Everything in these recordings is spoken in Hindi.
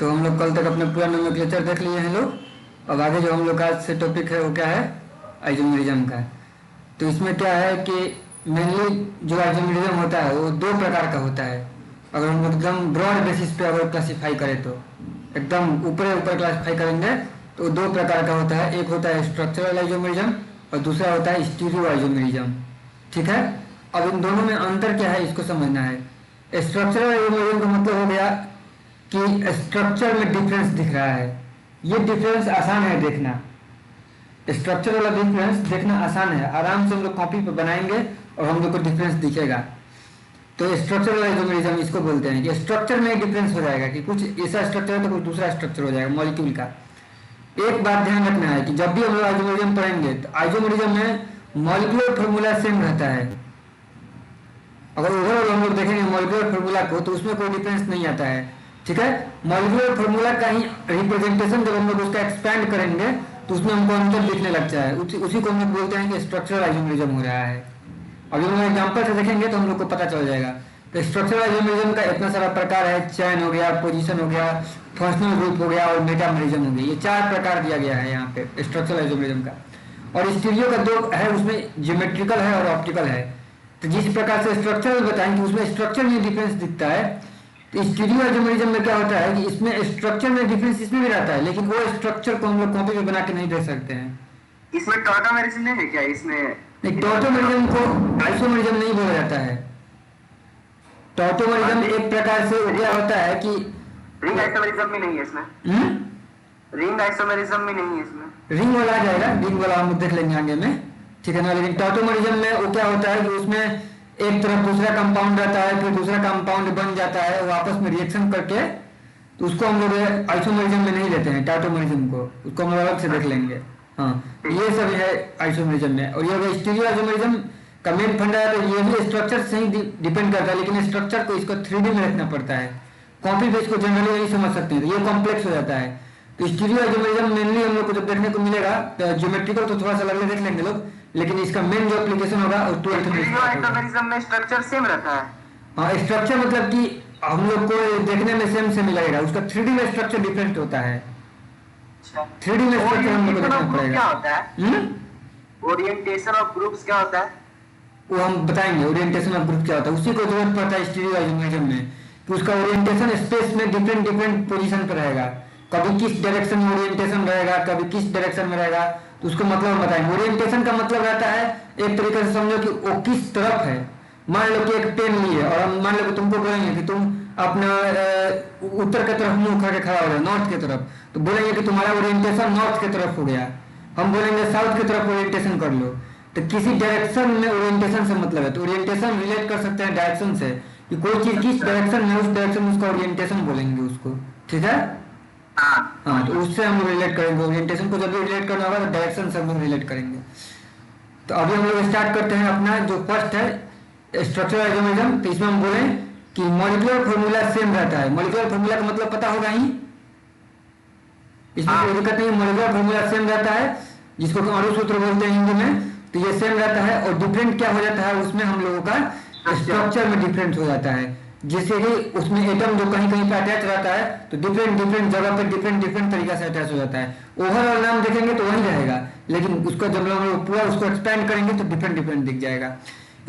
तो हम लोग कल तक अपना पूरा नोमेनक्लेचर देख लिए हैं लोग। अब आगे जो हम लोग का आज से टॉपिक है वो क्या है, आइसोमेरिज्म का। तो इसमें क्या है कि मेनली जो आइसोमेरिज्म होता है वो दो प्रकार का होता है। अगर हम लोग एकदम ब्रॉड बेसिस पे अगर क्लासीफाई करें तो एकदम ऊपर ऊपर क्लासीफाई करेंगे तो दो प्रकार का होता है। एक होता है स्ट्रक्चरल आइसोमेरिज्म और दूसरा होता है स्टीरियो आइसोमेरिज्म। ठीक है, अब इन दोनों में अंतर क्या है इसको समझना है। स्ट्रक्चरल आइसोमेरिज्म का मतलब हो गया कि स्ट्रक्चर में डिफरेंस दिख रहा है। ये डिफरेंस आसान है देखना, स्ट्रक्चर वाला डिफरेंस देखना आसान है, आराम से हम लोग कॉपी पर बनाएंगे और हम लोग को डिफरेंस दिखेगा। तो स्ट्रक्चरल आइसोमेरिज्म इसको बोलते हैं कि स्ट्रक्चर में डिफरेंस हो जाएगा कि कुछ ऐसा स्ट्रक्चर है तो कुछ दूसरा स्ट्रक्चर हो जाएगा मॉलिक्यूल का। एक बात ध्यान रखना है कि जब भी हम लोग आइसोमेरिज्म पढ़ेंगे तो आइसोमेरिज्म में मॉलिक्यूलर फॉर्मूला सेम रहता है। अगर ओवरऑल हम लोग देखेंगे मॉलिक्यूलर फार्मूला को तो उसमें कोई डिफरेंस नहीं आता है। ठीक है, मॉलिक्यूलर फार्मूला का ही रिप्रेजेंटेशन जब हम लोग उसका एक्सपैंड करेंगे तो उसमें हमको अंतर दिखने लगता है, उसी को हम लोग बोलते हैं कि स्ट्रक्चरल आइसोमेरिज्म हो रहा है। अब जब हम एग्जाम्पल से देखेंगे तो हम लोग को पता चल जाएगा। तो स्ट्रक्चरल आइसोमेरिज्म का इतना सारा प्रकार है, चैन हो गया, पोजीशन हो गया, फंक्शनल ग्रुप हो गया और मेटामेरिज्म हो गया। ये चार प्रकार दिया गया है यहाँ पे स्ट्रक्चरल आइसोमेरिज्म का। और स्टीरियो का दो है, उसमें ज्योमेट्रिकल है और ऑप्टिकल है। तो जिस प्रकार से स्ट्रक्चरल बताएंगे उसमें स्ट्रक्चर में डिफरेंस दिखता है, तो स्टीरियो आइसोमेरिज्म में क्या होता है कि इसमें स्ट्रक्चर में डिफरेंस इसमें भी रहता है लेकिन वो स्ट्रक्चर को हम लोग कॉपी में बना के नहीं दे सकते हैं। इसमें टॉटोमेरिज्म नहीं है क्या? इसमें नहीं, टॉटोमेरिज्म को आइसोमेरिज्म नहीं बोला जाता है। टॉटोमेरिज्म एक प्रकार से क्या होता है कि रिंग आइसोमेरिज्म में नहीं है इसमें। रिंग आइसोमेरिज्म में नहीं है इसमें। रिंग वाला आ जाएगा, रिंग वाला हम देख लेंगे आगे में, ठीक है ना। लेकिन टॉटोमेरिज्म में वो क्या होता है कि उसमें एक तरफ दूसरा कंपाउंड रहता है, फिर दूसरा कंपाउंड बन जाता है, वो आपस में रिएक्शन करके, तो उसको हम लोग आइसोमेरिज्म में नहीं लेते हैं। टॉटोमेरिज्म को उसको हम अलग से देख लेंगे। हाँ, ये सब है आइसोमेरिज्म में। और ये स्टीरियो आइसोमेरिज्म का मेन फंडा है, तो ये भी स्ट्रक्चर से ही डिपेंड करता है, लेकिन स्ट्रक्चर को इसको 3D में रखना पड़ता है। कॉपी पे इसको जनरली नहीं समझ सकते हैं, तो ये कॉम्प्लेक्स हो जाता है। तो स्टीरियो आइसोमेरिज्म मेनली हम लोग को जब देखने को मिलेगा, तो ज्योमेट्रिकल तो थोड़ा सा अलग देख लेंगे लोग, लेकिन इसका मेन जो एप्लीकेशन होगा वो 12th में आइसोमेरिज्म में स्ट्रक्चर सेम रहता है। हाँ, स्ट्रक्चर मतलब कि हम लोग को देखने में सेम लगेगा, उसका 3D में स्ट्रक्चर डिफरेंट होता है। 3D में स्ट्रक्चर हम लोग को देखना पड़ेगा। क्या होता है ओरिएंटेशन ऑफ ग्रुप्स क्या होता है वो हम बताएंगे। ओरिएंटेशन ऑफ ग्रुप क्या होता है उसी को जरूरत पड़ता है स्टीरियो आइसोमेरिज्म में, कि उसका ओरिएंटेशन स्पेस में डिफरेंट पोजीशन पर रहेगा। कभी किस डायरेक्शन में ओरिएंटेशन रहेगा, कभी किस डायरेक्शन में रहेगा, तो उसको मतलब हम बताएंगे। ओरिएंटेशन का मतलब रहता है, एक तरीके से समझो कि वो किस तरफ है। मान लो कि एक पेन लिए और हम मान लो कि तुमको बोलेंगे कि तुम अपना उत्तर की तरफ मुंह करके खड़ा हो जाए, नॉर्थ की तरफ, तो बोलेंगे कि तुम्हारा ओरिएंटेशन नॉर्थ की तरफ हो गया। हम बोलेंगे साउथ की तरफ ओरिएंटेशन कर लो, तो किसी डायरेक्शन में ओरिएंटेशन से मतलब है। तो ओरिएंटेशन रिलेट कर सकते हैं डायरेक्शन से, कि कोई चीज किस डायरेक्शन में, उस डायरेक्शन में उसका ओरिएंटेशन बोलेंगे उसको। ठीक है, हाँ, तो उससे हम लोग रिलेट करेंगे ओरिएंटेशन को। जब भी रिलेट करना होगा तो डायरेक्शन से हम लोग रिलेट करेंगे। तो अभी हम लोग स्टार्ट करते हैं अपना जो फर्स्ट है स्ट्रक्चरल आइसोमेरिज्म। तो इसमें हम बोले कि मॉलिक्यूलर फॉर्मूला सेम रहता है। मॉलिक्यूलर फॉर्मूला का मतलब पता होगा ही, इसमें कोई दिक्कत नहीं। मॉलिक्यूलर फॉर्मूला सेम रहता है, जिसको अणु सूत्र बोलते हैं हिंदी में। तो ये सेम रहता है और डिफरेंट क्या हो जाता है उसमें हम लोगों का स्ट्रक्चर में डिफरेंट हो जाता है। जैसे कि उसमें एटम जो कहीं कहीं पे अटैच रहता है तो डिफरेंट जगह पे डिफरेंट तरीका से अटैच हो जाता है। ओवरऑल नाम देखेंगे तो वही रहेगा, लेकिन उसको जब हम लोग पूरा उसको एक्सपेंड करेंगे तो डिफरेंट दिख जाएगा।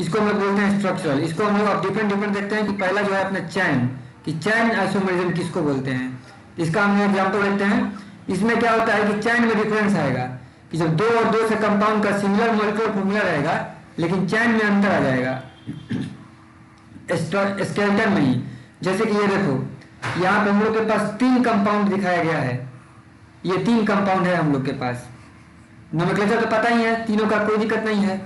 इसको हम लोग बोलते हैं स्ट्रक्चरल। इसको हम लोग अब डिफरेंट देखते हैं कि पहला जो है अपना चैन, कि चैन आइसोमेरिज्म किसको बोलते हैं। इसका हम एग्जाम्पल देखते हैं। इसमें क्या होता है कि चैन में डिफरेंस आएगा कि जब दो और दो से कंपाउंड का सिमिलर मॉलिक्यूलर फॉर्मूला रहेगा लेकिन चैन में अंतर आ जाएगा स्केलेटन में ही। जैसे कि ये देखो, यहाँ पे हम लोग के पास 3 कंपाउंड दिखाया गया है। ये 3 कंपाउंड है हम लोग के पास। नोमेनक्लेचर तो पता ही है, तीनों का कोई दिक्कत नहीं है।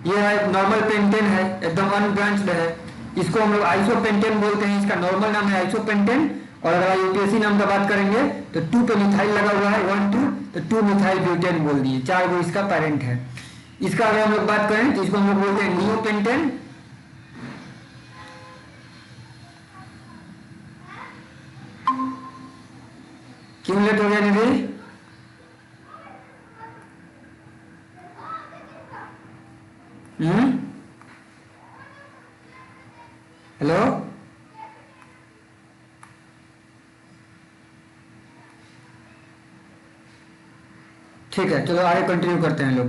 ये है नॉर्मल पेंटेन है, एकदम अनब्रांच्ड है। इसको हम लोग आइसोपेंटेन बोलते हैं। इसका नॉर्मल नाम है आइसोपेंटेन। और अगर यूपीएससी नाम का बात करेंगे तो 2 पे मिथाइल लगा हुआ है, 1 2, तो 2 मिथाइल ब्यूटेन बोल दिए। 4 गो इसका पेरेंट है। इसका अगर हम लोग बात करें तो इसको हम लोग बोलते हैं नियोपेंटेन। क्यों लेट हो गया दीदी? हेलो, ठीक है, चलो आगे कंटिन्यू करते हैं लोग।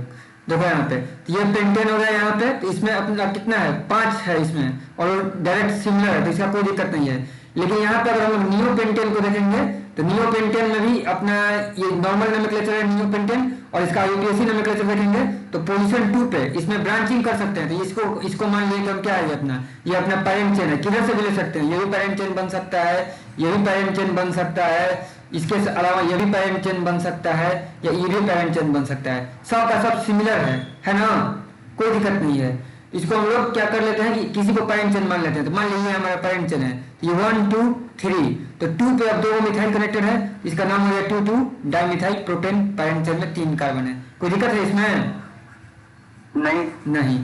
देखो यहाँ पे तो ये पेंटेन हो गया यहाँ पे, तो इसमें अपना कितना है 5 है इसमें, और डायरेक्ट सिमिलर है तो इसका कोई दिक्कत नहीं है। लेकिन यहाँ पे अगर हम लोग नियो पेंटेन को देखेंगे तो नियो पेंटेन में भी अपना ये नॉर्मल नोमेनक्लेचर है नियो पेंटेन, और इसका यूपीएससी नोमेनक्लेचर देखेंगे तो पोजीशन 2 पे इसमें ब्रांचिंग कर सकते हैं। तो इसको मान लीजिए हम क्या है ये अपना पैरेंट चेन है, किधर से भी ले सकते हैं, ये भी पैरेंट चेन बन सकता है, ये भी पैरेंट चेन बन सकता है, इसके अलावा ये भी पैरेंट चेन बन सकता है, या ये भी पैरेंट चेन बन सकता है। सब का सब सिमिलर है ना, कोई दिक्कत नहीं है। इसको हम लोग क्या कर लेते हैं कि किसी को पैरेंट चेन मान लेते हैं। तो मान लीजिए हमारा पैरेंट चेन है, ये 1 2 3, तो 2 पे अब 2 मिथाइल कनेक्टेड है, इसका नाम हो गया 2 डाइमिथाइल प्रोपेन। पैरेंट चेन में 3 कार्बन है, कोई दिक्कत है इसमें? नहीं।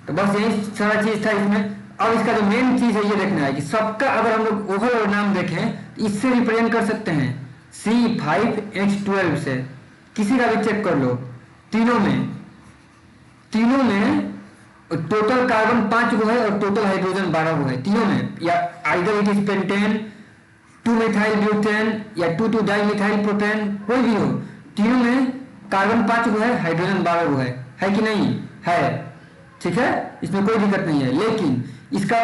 तो बस यही सारा चीज था इसमें। अब इसका जो मेन चीज है ये देखना है कि सबका अगर हम लोग ओवरऑल नाम देखें इससे रिप्रेजेंट कर सकते हैं C5H12 से, किसी का भी चेक कर लो, तीनों में टोटल कार्बन 5 गो है और टोटल हाइड्रोजन 12 गो है तीनों में, या either it is pentane 2 methyl butane या 2 डाइमिथाइल प्रोपेन, कोई भी हो, तीनों में कार्बन 5 गो है, हाइड्रोजन 12 गो है कि नहीं है? ठीक है, इसमें कोई दिक्कत नहीं है। लेकिन इसका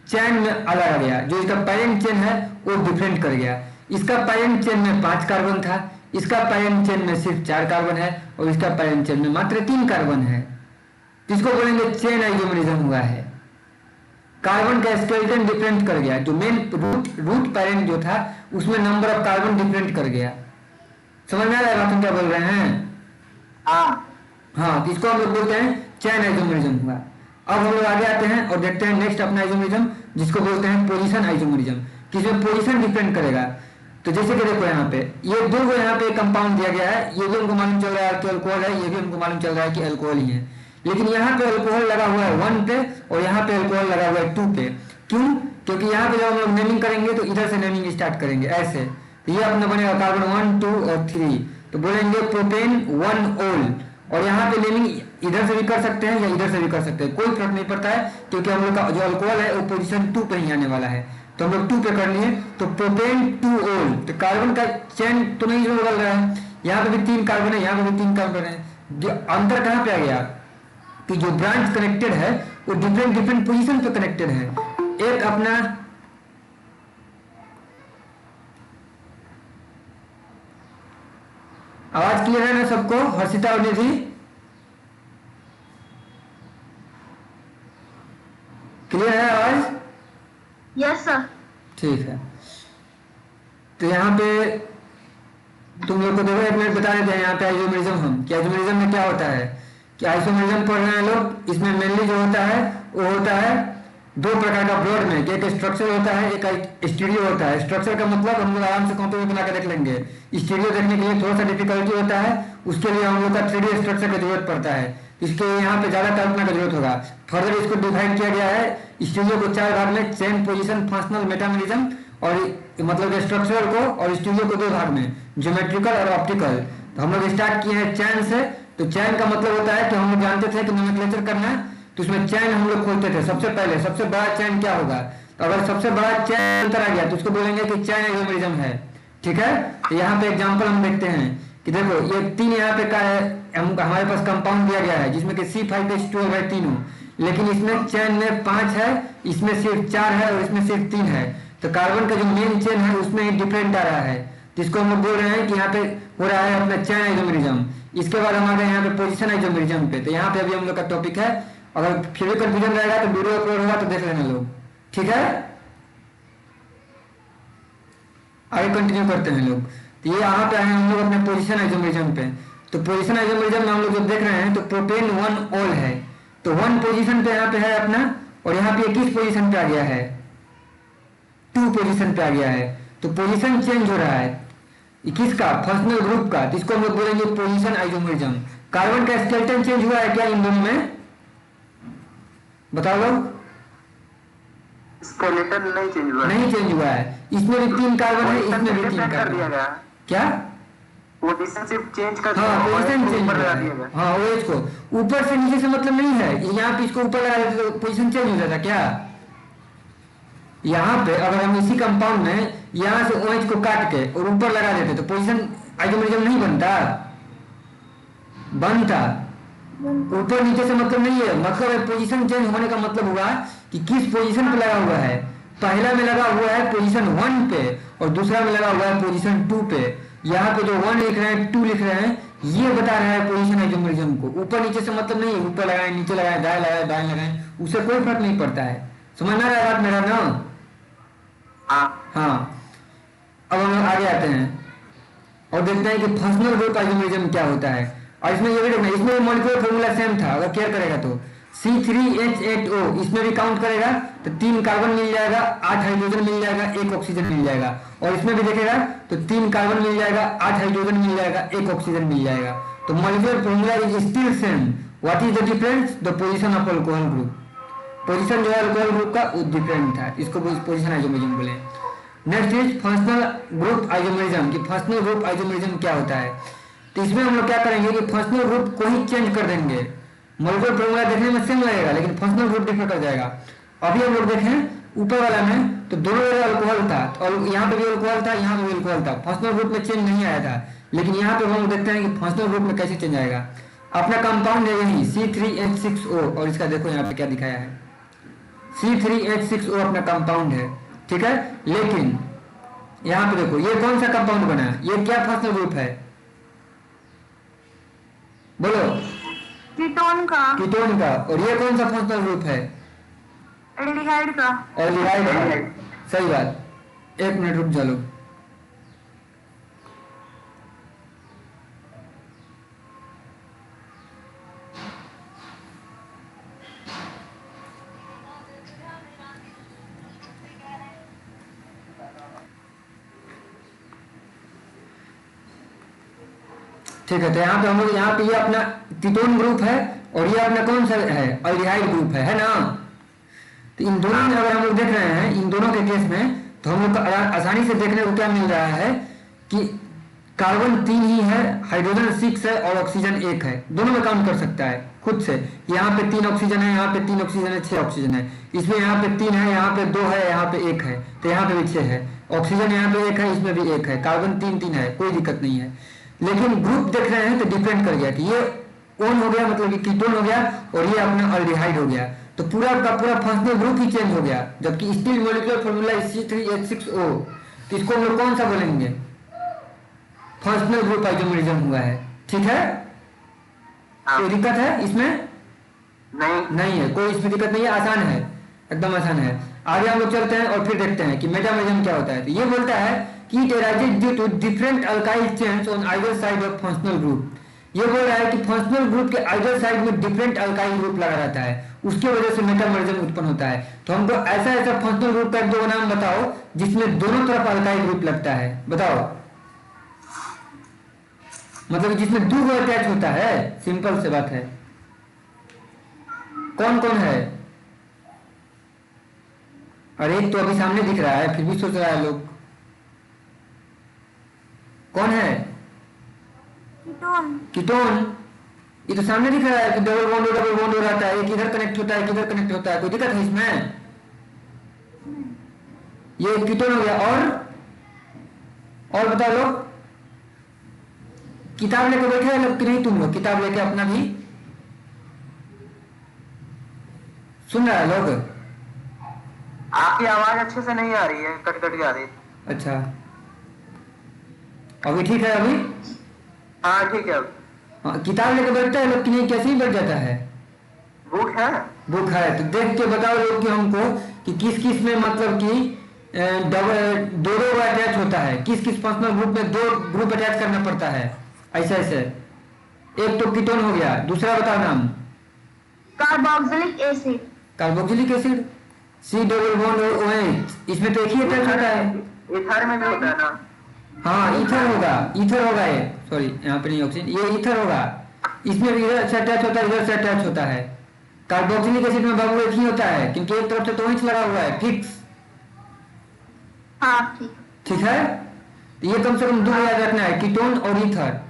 चेन में अलग आ गया, जो इसका पैरेंट चेन है वो डिफरेंट कर गया। इसका पैरेंट चेन में 5 कार्बन था, इसका पैरेंट चेन में सिर्फ 4 कार्बन है, और इसका पैरेंट चेन में मात्र 3 कार्बन है। इसको बोलेंगे चेन आइसोमेरिज्म हुआ है। कार्बन का स्केलेटन डिफरेंट कर गया, जो मेन रूट पैरेंट जो था उसमें नंबर ऑफ कार्बन डिफरेंट कर गया। समझ में आ रहा है बात हम क्या बोल रहे हैं? हाँ, तो इसको हम लोग बोलते हैं चेन आइसोमेरिज्म हुआ। अब हम लोग आगे आते हैं और देखते हैं नेक्स्ट अपना आइसोमेरिज्म, जिसको बोलते हैं पोजीशन आइसोमेरिज्म, कि इसमें पोजीशन डिपेंड करेगा। तो जैसे कि देखो यहाँ पे ये 2 यहाँ पे कंपाउंड दिया गया है, ये भी हमको मालूम चल रहा है कि अल्कोहल है, ये भी हमको मालूम चल रहा है कि अल्कोहल ही है। लेकिन यहाँ पे अल्कोहल लगा हुआ है 1 पे और यहाँ पे अल्कोहल लगा हुआ है 2 पे। क्यों? क्योंकि यहाँ पे जब हम लोग नेमिंग करेंगे तो इधर से नेमिंग स्टार्ट करेंगे ऐसे, तो ये अपना बनेगा कार्बन 1 2 और 3, तो बोलेंगे प्रोपेन 1 ओल। और यहाँ पे नेमिंग इधर से भी कर सकते हैं या इधर से भी कर सकते हैं, कोई फर्क नहीं पड़ता है, क्योंकि हम लोग का जो अल्कोहल है वो पोजीशन 2 पे ही आने वाला है। तो हम लोग 2 पे कर लिए, तो प्रोपेन 2 ओल, तो कार्बन का चेन तो नहीं बदल रहा है, यहाँ पे भी 3 कार्बन है, यहाँ पे भी 3 कार्बन है। जो अंतर कहाँ पे आ गया कि जो ब्रांच कनेक्टेड है वो डिफरेंट पोजीशन पे कनेक्टेड है। एक अपना आवाज क्लियर है ना सबको? हर्षिता और निधि क्लियर है आवाज? Yes sir. ठीक है, तो यहाँ पे तुम लोग को देखो एक मिनट बता देते हैं यहाँ पे आइसोमेरिज्म हम कि आइसोमेरिज्म में क्या होता है। कि आइसोमेरिज्म पढ़ रहे हैं लोग, इसमें मेनली जो होता है वो होता है 2 प्रकार का ब्रॉड में, एक स्ट्रक्चर होता है एक स्टीरियो होता है। स्ट्रक्चर का मतलब हम लोग आराम से कॉपी में बना के देख लेंगे, स्टीरियो देखने के लिए थोड़ा सा डिफिकल्टी होता है, उसके लिए हम लोग का 3D स्ट्रक्चर की जरूरत पड़ता है, इसके यहाँ पे ज्यादा कल्पना की जरूरत होगा। फर्दर इसको डिवाइड किया गया है स्टीरियो को 4 भाग में, चेन पोजीशन फंक्शनल मेटामेरिज्म, और मतलब स्ट्रक्चरल को और स्टीरियो को 2 भाग में, ज्योमेट्रिकल और ऑप्टिकल। तो हम लोग स्टार्ट किए हैं चैन से। तो चैन का मतलब होता है कि हम लोग जानते थे कि नोमेनक्लेचर करना है तो उसमें चैन हम लोग खोलते थे। सबसे पहले सबसे बड़ा चैन क्या होगा, तो अगर सबसे बड़ा चैन अंतर आ गया तो उसको बोलेंगे कि चैन आइसोमेरिज्म है। ठीक है, तो यहाँ पे एग्जांपल हम देखते हैं कि देखो ये 3 यहाँ पे का है, हमारे पास कंपाउंड दिया गया है जिसमें कि C5H12 है तीनों, लेकिन इसमें चैन में 5 है, इसमें सिर्फ 4 है और इसमें सिर्फ 3 है। तो कार्बन का जो मेन चेन है उसमें ही डिफरेंट आ रहा है, जिसको हम लोग बोल रहे हैं कि यहाँ पे हो रहा है अपना चैन आइसोमेरिज्म। इसके बाद हम आ गए यहाँ पे पोजीशन आइसोमेरिज्म पे। तो यहाँ पे अभी हम लोग का टॉपिक है, अगर फिर भी कंफ्यूजन रहेगा तो वीडियो अपलोड होगा तो देख लेना लोग। ठीक है, आगे कंटिन्यू करते हैं लोग। तो ये यहाँ पे आए हम लोग अपने पोजीशन आइसोमेरिज्म पे। तो पोजीशन आइसोमेरिज्म में हम लोग जब देख रहे हैं तो प्रोपेन 1 ओल है, तो 1 पोजीशन पे यहाँ पे है अपना, और यहाँ पे किस पोजीशन पे आ गया है, 2 पोजीशन पे आ गया है। तो पोजीशन चेंज हो रहा है किसका, फंक्शनल ग्रुप का, जिसको हम लोग बोलेंगे पोजीशन आइसोमेरिज्म। कार्बन का स्केलेटन चेंज हुआ है क्या इन दोनों में, बताओ लोग? स्केलेटन नहीं चेंज हुआ, नहीं चेंज हुआ है। इसमें भी 3 कार्बन है, इसमें भी 3 कर दिया कार्बन। गया क्या? पोजीशन सिर्फ चेंज कर हाँ, दिया, पोजीशन चेंज ऊपर हो लगा रहा दिया है। गया। हाँ, OH को ऊपर से नीचे से मतलब नहीं है, यहाँ पे इसको ऊपर लगा देते तो पोजीशन चेंज हो जाता क्या? यहाँ पे अगर हम इसी कंपाउंड में यहाँ से OH को काट के और ऊपर लगा देते तो पोजीशन आइसोमेरिज्म नहीं बनता। बनता। ऊपर नीचे से मतलब नहीं है, मतलब है पोजीशन चेंज होने का मतलब हुआ कि किस पोजीशन पे लगा हुआ है। पहला में लगा हुआ है पोजीशन 1 पे और दूसरा में लगा हुआ है पोजीशन 2 पे। यहाँ पे जो 1 लिख रहे हैं 2 लिख रहे हैं, ये बता रहा है पोजीशन आइसोमेरिज्म को। ऊपर नीचे से मतलब नहीं है, ऊपर लगाए नीचे लगाए दाएं लगाए बाएं लगाए, उससे कोई फर्क नहीं पड़ता है। समझ ना रहा बात मेरा ना? हाँ। अब हम आगे आते हैं और देखते हैं कि फंक्शनल ग्रुप आइसोमेरिज्म क्या होता है। और इसमें ये भी देखना, इसमें मॉलिक्यूलर फॉर्मूला सेम था, अगर केयर करेगा तो C3H8O इसमें भी काउंट करेगा तो 3 कार्बन मिल जाएगा, 8 हाइड्रोजन मिल जाएगा, 1 ऑक्सीजन मिल जाएगा। और इसमें भी देखेगा तो 3 कार्बन मिल जाएगा, 8 हाइड्रोजन मिल जाएगा, 1 ऑक्सीजन मिल जाएगा। तो molecular formula is still same. What is the difference? The position of alcohol group. Position जो है अल्कोहल ग्रुप का वो डिफरेंट था, इसको पोजीशन आइसोमेरिज्म बोले। Next is functional group isomerism कि फंक्शनल ग्रुप आइसोमेरिज्म क्या होता है। तो इसमें हम लोग क्या करेंगे कि फंक्शनल ग्रुप को ही चेंज कर देंगे। मॉलिक्यूलर फॉर्मूला देखने में सेम लगेगा लेकिन फंक्शनल ग्रुप डिफर कर जाएगा। अभी हम लोग देखें ऊपर वाला में तो दोनों जगह अल्कोहल था और यहाँ पे भी अल्कोहल था, यहाँ पे भी अल्कोहल था। फंक्शनल ग्रुप में चेंज नहीं आया था, लेकिन यहाँ पे हम देखते हैं कि फंक्शनल ग्रुप में कैसे चेंज आएगा। अपना कंपाउंड है यही C3H6O और इसका देखो यहाँ पे क्या दिखाया है, C3H6O अपना कंपाउंड है, ठीक है। लेकिन यहाँ पे देखो ये कौन सा कंपाउंड बना है, ये क्या फंक्शनल ग्रुप है बोलो? कीटोन का। कीटोन का। और ये कौन सा फंक्शनल ग्रुप है? एल्डिहाइड का। एल्डिहाइड का। सही बात। 1 मिनट रुक चलो। ठीक है, तो यहाँ पे हम लोग यहाँ पे ये अपना कीटोन ग्रुप है और ये अपना कौन सा है? एल्डिहाइड ग्रुप है ना? तो इन दोनों में अगर हम लोग देख रहे हैं, इन दोनों के केस में तो हम लोग को आसानी से देखने को क्या मिल रहा है कि कार्बन 3 ही है, हाइड्रोजन 6 है और ऑक्सीजन 1 है। दोनों में काउंट कर सकता है खुद से। यहाँ पे 3 ऑक्सीजन है, यहाँ पे 3 ऑक्सीजन है, 6 ऑक्सीजन है। इसमें यहाँ पे 3 है, यहाँ पे 2 है, यहाँ पे 1 है, तो यहाँ पे भी 6 है। ऑक्सीजन यहाँ पे 1 है, इसमें भी 1 है। कार्बन 3 है, कोई दिक्कत नहीं है। लेकिन ग्रुप देख रहे हैं तो डिफरेंट कर गया कि ये ओन हो गया, मतलब कि कीटोन हो गया और ये अपना एल्डिहाइड हो गया। तो पूरा का पूरा फंक्शनल ग्रुप ही चेंज हो गया। जबकि स्टिल मॉलिक्यूलर फॉर्मूला C3H6O, तो इसको हम लोग कौन सा बोलेंगे? फंक्शनल ग्रुप आइसोमेरिज्म हुआ है, ठीक है। कोई दिक्कत है इसमें? नहीं है, कोई इसमें दिक्कत नहीं है, आसान है, एकदम आसान है। आगे हम लोग चलते हैं और फिर देखते हैं कि मेटामेरिज्म क्या होता है। तो ये बोलता है कि it arises due to different alkyl chains on either side of functional group. ये बोल रहा है कि फंक्शनल ग्रुप के आइदर साइड में डिफरेंट अल्काइल ग्रुप लगा रहता है, उसकी वजह से मेटामेरिज्म उत्पन्न होता है। तो हमको ऐसा ऐसा फंक्शनल ग्रुप का 2 नाम बताओ जिसमें दोनों तरफ अल्काइल ग्रुप लगता है, बताओ। मतलब जिसमें 2 अटैच होता है, सिंपल से बात है। कौन कौन है? अरे एक तो अभी सामने दिख रहा है, फिर भी सोच रहा है लोग कौन है? कीटोन। ये तो सामने दिख रहा है कि डबल बॉन्ड हो रहता है, एक इधर कनेक्ट होता है, एक इधर कनेक्ट होता है। कोई दिक्कत है इसमें? ये कीटोन हो गया। और बताओ लोग, किताब लेके बैठे हैं लोग कि नहीं? तुम लोग किताब लेके अपना भी सुन रहा है लोग? आपकी आवाज अच्छे से नहीं आ रही है, कट कट के आ रही है। अच्छा, अभी ठीक है? अभी हाँ ठीक है। हाँ, किताब लेके बैठता है लोग कि नहीं? कैसे ही बैठ जाता है? बुक है। बुक है तो देख के बताओ लोग कि हमको कि किस किस में मतलब कि दो अटैच होता है, किस किस फंक्शनल ग्रुप में 2 ग्रुप अटैच करना पड़ता है। ऐसे एक तो कीटोन हो गया, दूसरा बताओ नाम। Carboxylic acid. Carboxylic acid C double bond OH, इसमें तो एक ही अटैच होता है। इथर में भी होता है ना? हाँ ईथर होगा ये, सॉरी यहाँ पे नहीं ऑक्सीजन, ये ईथर होगा। इसमें भी इधर से अटैच होता है, इधर से अटैच होता है। कार्बोक्सिलिक एसिड में बाबू एक ही होता है क्योंकि एक तरफ से तो OH लगा हुआ है फिक्स। हाँ ठीक है, तो ये कम से कम 2 याद रखना है, कीटोन और ईथर,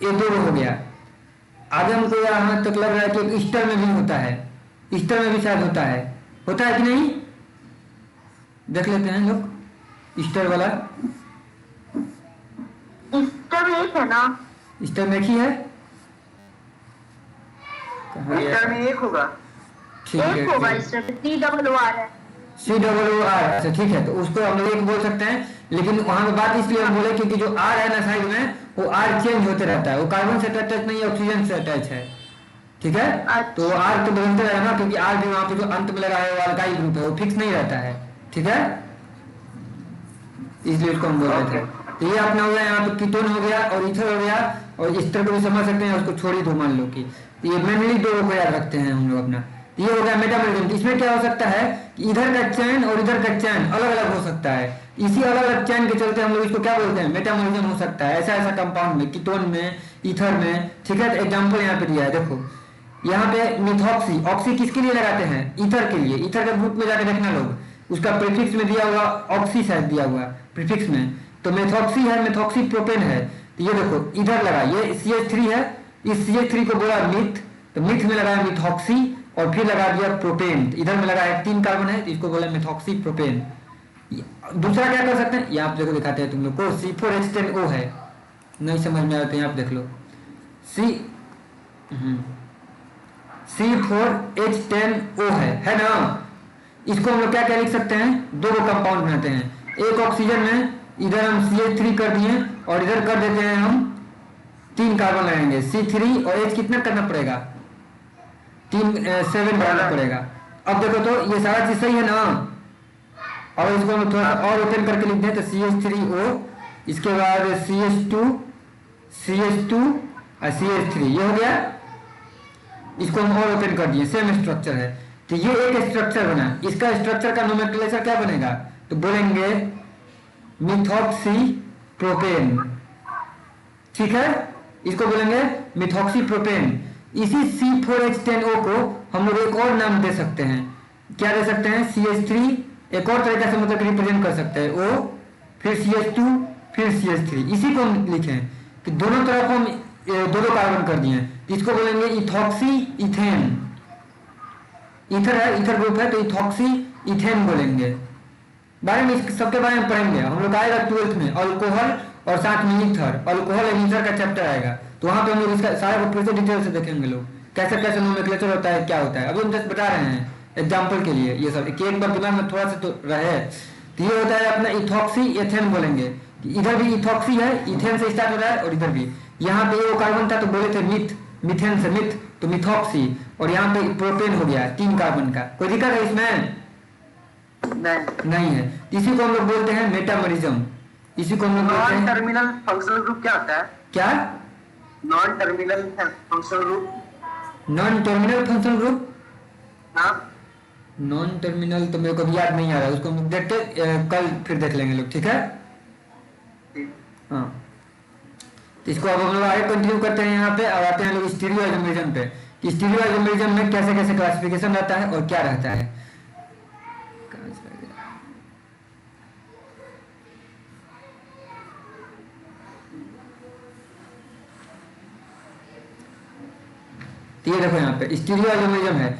ये 2 हो गया। आगे हमको यहाँ तक लग रहा है कि ईस्टर में भी होता है, ईस्टर में भी शायद होता है कि नहीं? देख लेते हैं लोग ईस्टर वाला। ईस्टर में एक है ना? ईस्टर में एक ही है। कहाँ मिड गया? टर्म ही एक होगा। ठीक है, एक होगा, ठीक। इसमें COOR है। COOR, अच्छा ठीक है, तो उसको हम लोग एक बोल सकते हैं, लेकिन वहां पे बात इसलिए हम बोले क्योंकि जो आर है ना साइड में, वो आर चेंज होते रहता है, वो कार्बन से अटैच नहीं है, ऑक्सीजन से अटैच है, ठीक है। तो अच्छा। आर तो बदलते रहेगा ना, क्योंकि आर भी वहां पे जो अंत में लगा है वो अल्काइल ग्रुप है, वो फिक्स नहीं रहता है, ठीक है, इसलिए उसको हम बोल रहे थे। तो ये अपना हो गया, यहाँ पे कीटोन हो गया और ईथर हो गया, और इस तरह को भी समझ सकते हैं, उसको छोड़ ही दो, मान लो कि ये मेनली दो को याद रखते हैं हम लोग अपना। ये हो गया मेटाबॉलिज्म। इसमें क्या हो सकता है कि इधर का चैन और इधर का चैन अलग अलग हो सकता है, इसी अलग अलग चैन के चलते हम लोग इसको क्या बोलते हैं, मेटाबॉलिज्म हो सकता है, ऐसा ऐसा कंपाउंड में, कीटोन में, ईथर में, ठीक है। तो एग्जाम्पल यहाँ पे दिया है, देखो यहाँ पे मिथॉक्सी, ऑक्सी किसके लिए लगाते हैं, ईथर के लिए, ईथर के ग्रुप में जाके देखना लोग, उसका प्रीफिक्स में दिया हुआ ऑक्सी शायद दिया हुआ प्रीफिक्स में, तो मेथॉक्सी है, मेथॉक्सी प्रोपेन है। तो ये देखो इधर लगा, ये CH3 है, इस CH3 को बोला मिथ, तो मिथ में लगाया मिथॉक्सी और फिर लगा दिया प्रोपेन, इधर में लगा है 3 कार्बन है, तो इसको बोला मिथॉक्सी प्रोपेन। दूसरा क्या कर सकते हैं, ये आप देखो दिखाते हैं तुम लोग को, C4H10O है, नहीं समझ में आते हैं, आप देख लो, C4H10O है ना। इसको हम लोग क्या क्या लिख सकते हैं, दो कंपाउंड बनाते हैं, एक ऑक्सीजन में इधर हम CH3 कर दिए और इधर कर देते हैं हम 3 कार्बन लगाएंगे, C3 और H कितना करना पड़ेगा, 7 करना पड़ेगा। अब देखो तो ये सारा चीज सही है ना, और इसको हम थोड़ा और ओपन करके लिख दें तो CH3O, इसके बाद CH2 और CH3, ये हो गया। इसको हम और ओपन कर दिए, सेम स्ट्रक्चर है, तो ये एक स्ट्रक्चर बना, इसका स्ट्रक्चर का नोमेनक्लेचर क्या बनेगा, तो बोलेंगे मिथॉक्सी प्रोपेन, ठीक है, इसको बोलेंगे मिथॉक्सी प्रोपेन। इसी C4H10O को हम लोग एक और नाम दे सकते हैं, क्या दे सकते हैं, CH3, एक और तरीके से मतलब रिप्रेजेंट कर सकते हैं, O फिर CH2 फिर CH3, इसी को हम लिखें कि दोनों तरफ हम दो कार्बन कर दिए, इसको बोलेंगे इथॉक्सी इथेन, ईथर है, ईथर ग्रुप है, तो इथॉक्सी इथेन बोलेंगे। बारे में सबके बारे में पढ़ेंगे हम लोग, आएगा 12th में अल्कोहल और साथ में ईथर, अल्कोहल एंड ईथर का चैप्टर आएगा, तो वहां पे हम लोग इसका सारा फिर से डिटेल से देखेंगे लोग, कैसे कैसे नोमेनक्लेचर होता है, क्या होता है। अभी हम जस्ट बता रहे हैं एग्जाम्पल के लिए, ये सब एक बार दिमाग में थोड़ा सा तो रहे। तो ये होता है अपना इथॉक्सी एथेन बोलेंगे, इधर भी इथॉक्सी है, इथेन से स्टार्ट हो रहा है, और इधर भी, यहाँ पे वो कार्बन था तो बोले थे मिथ, मिथेन से मिथ, तो मिथॉक्सी, और यहाँ पे प्रोपेन हो गया 3 कार्बन का। कोई दिक्कत है इसमें? नहीं है। इसी को हम लोग बोलते हैं मेटामरिज्म, इसी को हम लोग बोलते हैं। नॉन टर्मिनल फंक्शनल ग्रुप क्या होता है? क्या? Non terminal functional group. Non terminal functional group, हाँ, नॉन टर्मिनल तो मेरे को भी याद नहीं आ रहा है, उसको हम लोग देखते कल फिर देख लेंगे लोग, ठीक है। हाँ, तो इसको अब हम लोग आगे कंटिन्यू करते हैं। यहाँ पे अब आते हैं लोग स्टीरियो आइसोमेरिज्म पे, कि स्टीरियो आइसोमेरिज्म में कैसे कैसे क्लासिफिकेशन रहता है और क्या रहता है। तो ये देखो यहाँ पे स्टीरियो आइसोमेरिज्म है,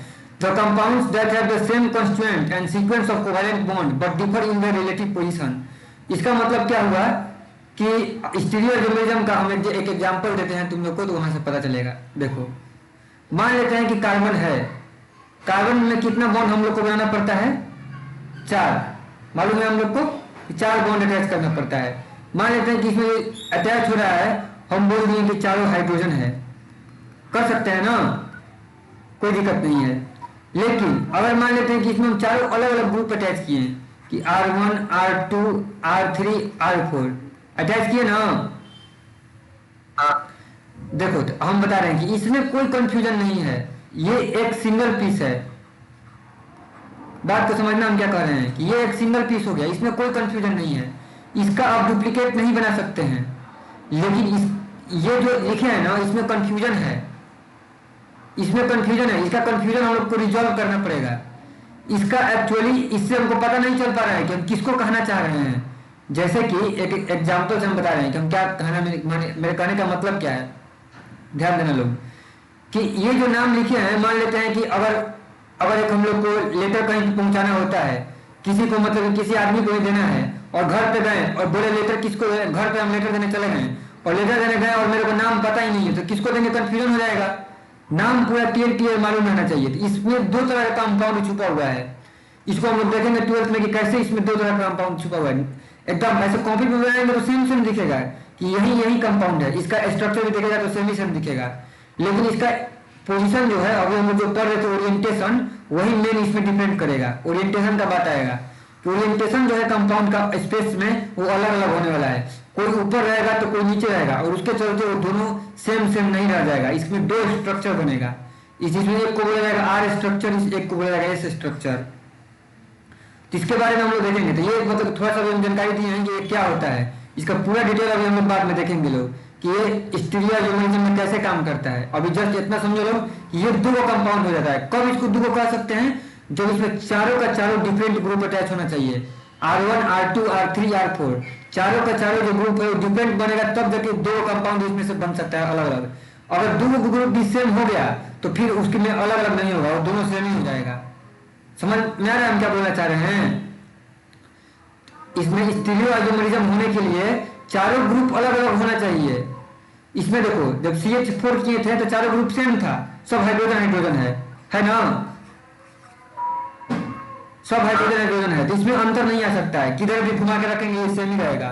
the compounds that have the same constituent and sequence of covalent bond but differ in their relative position. इसका मतलब क्या हुआ कि स्टीरियो आइसोमेरिज्म का हम एक एग्जांपल देते हैं तुम लोग को, तो वहां से पता चलेगा। देखो मान लेते हैं कि कार्बन है, कार्बन में कितना बॉन्ड हम लोग को बनाना पड़ता है, 4, मालूम है हम लोग को कि 4 बॉन्ड अटैच करना पड़ता है। मान लेते हैं कि इसमें अटैच हो रहा है, हम बोल दिए कि चारों हाइड्रोजन है, कर सकते हैं ना, कोई दिक्कत नहीं है। लेकिन अगर मान लेते हैं कि इसमें हम चारों अलग अलग ग्रुप अटैच किए कि R1 R2 R3 R4 attach किए ना, हाँ, देखो तो हम बता रहे हैं कि इसमें कोई कंफ्यूजन नहीं है, ये एक सिंगल पीस है। बात को समझना हम क्या कह रहे हैं कि ये एक सिंगल पीस हो गया, इसमें कोई कंफ्यूजन नहीं है, इसका आप डुप्लीकेट नहीं बना सकते हैं। लेकिन ये जो लिखे हैं ना, इसमें कंफ्यूजन है, इसमें कंफ्यूजन है, इसका कंफ्यूजन हम लोग को रिजॉल्व करना पड़ेगा। इसका एक्चुअली इससे हमको पता नहीं चल पा रहा है कि हम किसको कहना चाह रहे हैं। जैसे कि एक एग्जाम्पल से हम बता रहे हैं कि हम क्या कहना, मेरे कहने का मतलब क्या है, ध्यान देना लोग, कि ये जो नाम लिखे हैं, मान लेते हैं कि अगर एक हम लोग को लेटर कहीं पहुंचाना होता है, किसी को मतलब किसी आदमी को ही देना है, और घर पे गए और बोले लेटर किसको, घर पे हम लेटर देने चले गए और लेटर देने गए और मेरे को नाम पता ही नहीं है, तो किसको देंगे, कंफ्यूजन हो जाएगा। नाम पूरा क्लियर क्लियर मालूम रहना चाहिए। तो इसमें दो तरह का कंपाउंड छुपा हुआ है, इसको हम लोग देखेंगे 12th में कि कैसे इसमें दो तरह का कंपाउंड छुपा हुआ है। एकदम ऐसे कॉपी पे बनाएंगे तो सेम सेम दिखेगा कि यही यही कंपाउंड है, इसका स्ट्रक्चर भी दिखेगा तो सेम ही सेम दिखेगा, लेकिन इसका पोजीशन जो है अभी हम लोग जो पढ़ रहे थे ओरिएंटेशन, वही मेन इसमें डिपेंड करेगा। ओरिएंटेशन का बात आएगा कि ओरिएंटेशन जो है कंपाउंड का स्पेस में वो अलग अलग होने वाला है, कोई ऊपर रहेगा तो कोई नीचे रहेगा, और उसके चलते वो दोनों सेम सेम नहीं रह जाएगा। इसमें दो स्ट्रक्चर बनेगा, इसमें एक को बोला जाएगा आर स्ट्रक्चर, एक को बोला जाएगा एस स्ट्रक्चर। इसके बारे में हम लोग देखेंगे। तो ये मतलब थोड़ा सा भी हम जानकारी दी है कि ये क्या होता है, इसका पूरा डिटेल अभी हम लोग बाद में देखेंगे लोग कि ये स्टीरियो आइसोमरिज्म में कैसे काम करता है। अभी जस्ट इतना समझो लोग कि ये दो कंपाउंड हो जाता है। कब इसको दो कह सकते हैं, जब इसमें चारों का चारों डिफरेंट ग्रुप अटैच होना चाहिए, R1 R2 R3 R4 चारों का चारों जो ग्रुप है वो डिफरेंट बनेगा, तब जाके दो कंपाउंड इसमें से बन सकता है अलग अलग। अगर दो ग्रुप भी सेम हो गया तो फिर उसके में अलग अलग नहीं होगा, वो दोनों सेम ही हो जाएगा। समझ में आ रहा है हम क्या बोलना चाह रहे हैं। इसमें स्टीरियो आइसोमरिज्म होने के लिए चारों ग्रुप अलग अलग होना चाहिए। इसमें देखो जब CH4 किए थे तो चारों ग्रुप सेम था, सब हाइड्रोजन हाइड्रोजन है ना, सब हाइड्रोजन हाइड्रोजन है, तो इसमें अंतर नहीं आ सकता है, किधर भी घुमा के रखेंगे ये सेम ही रहेगा।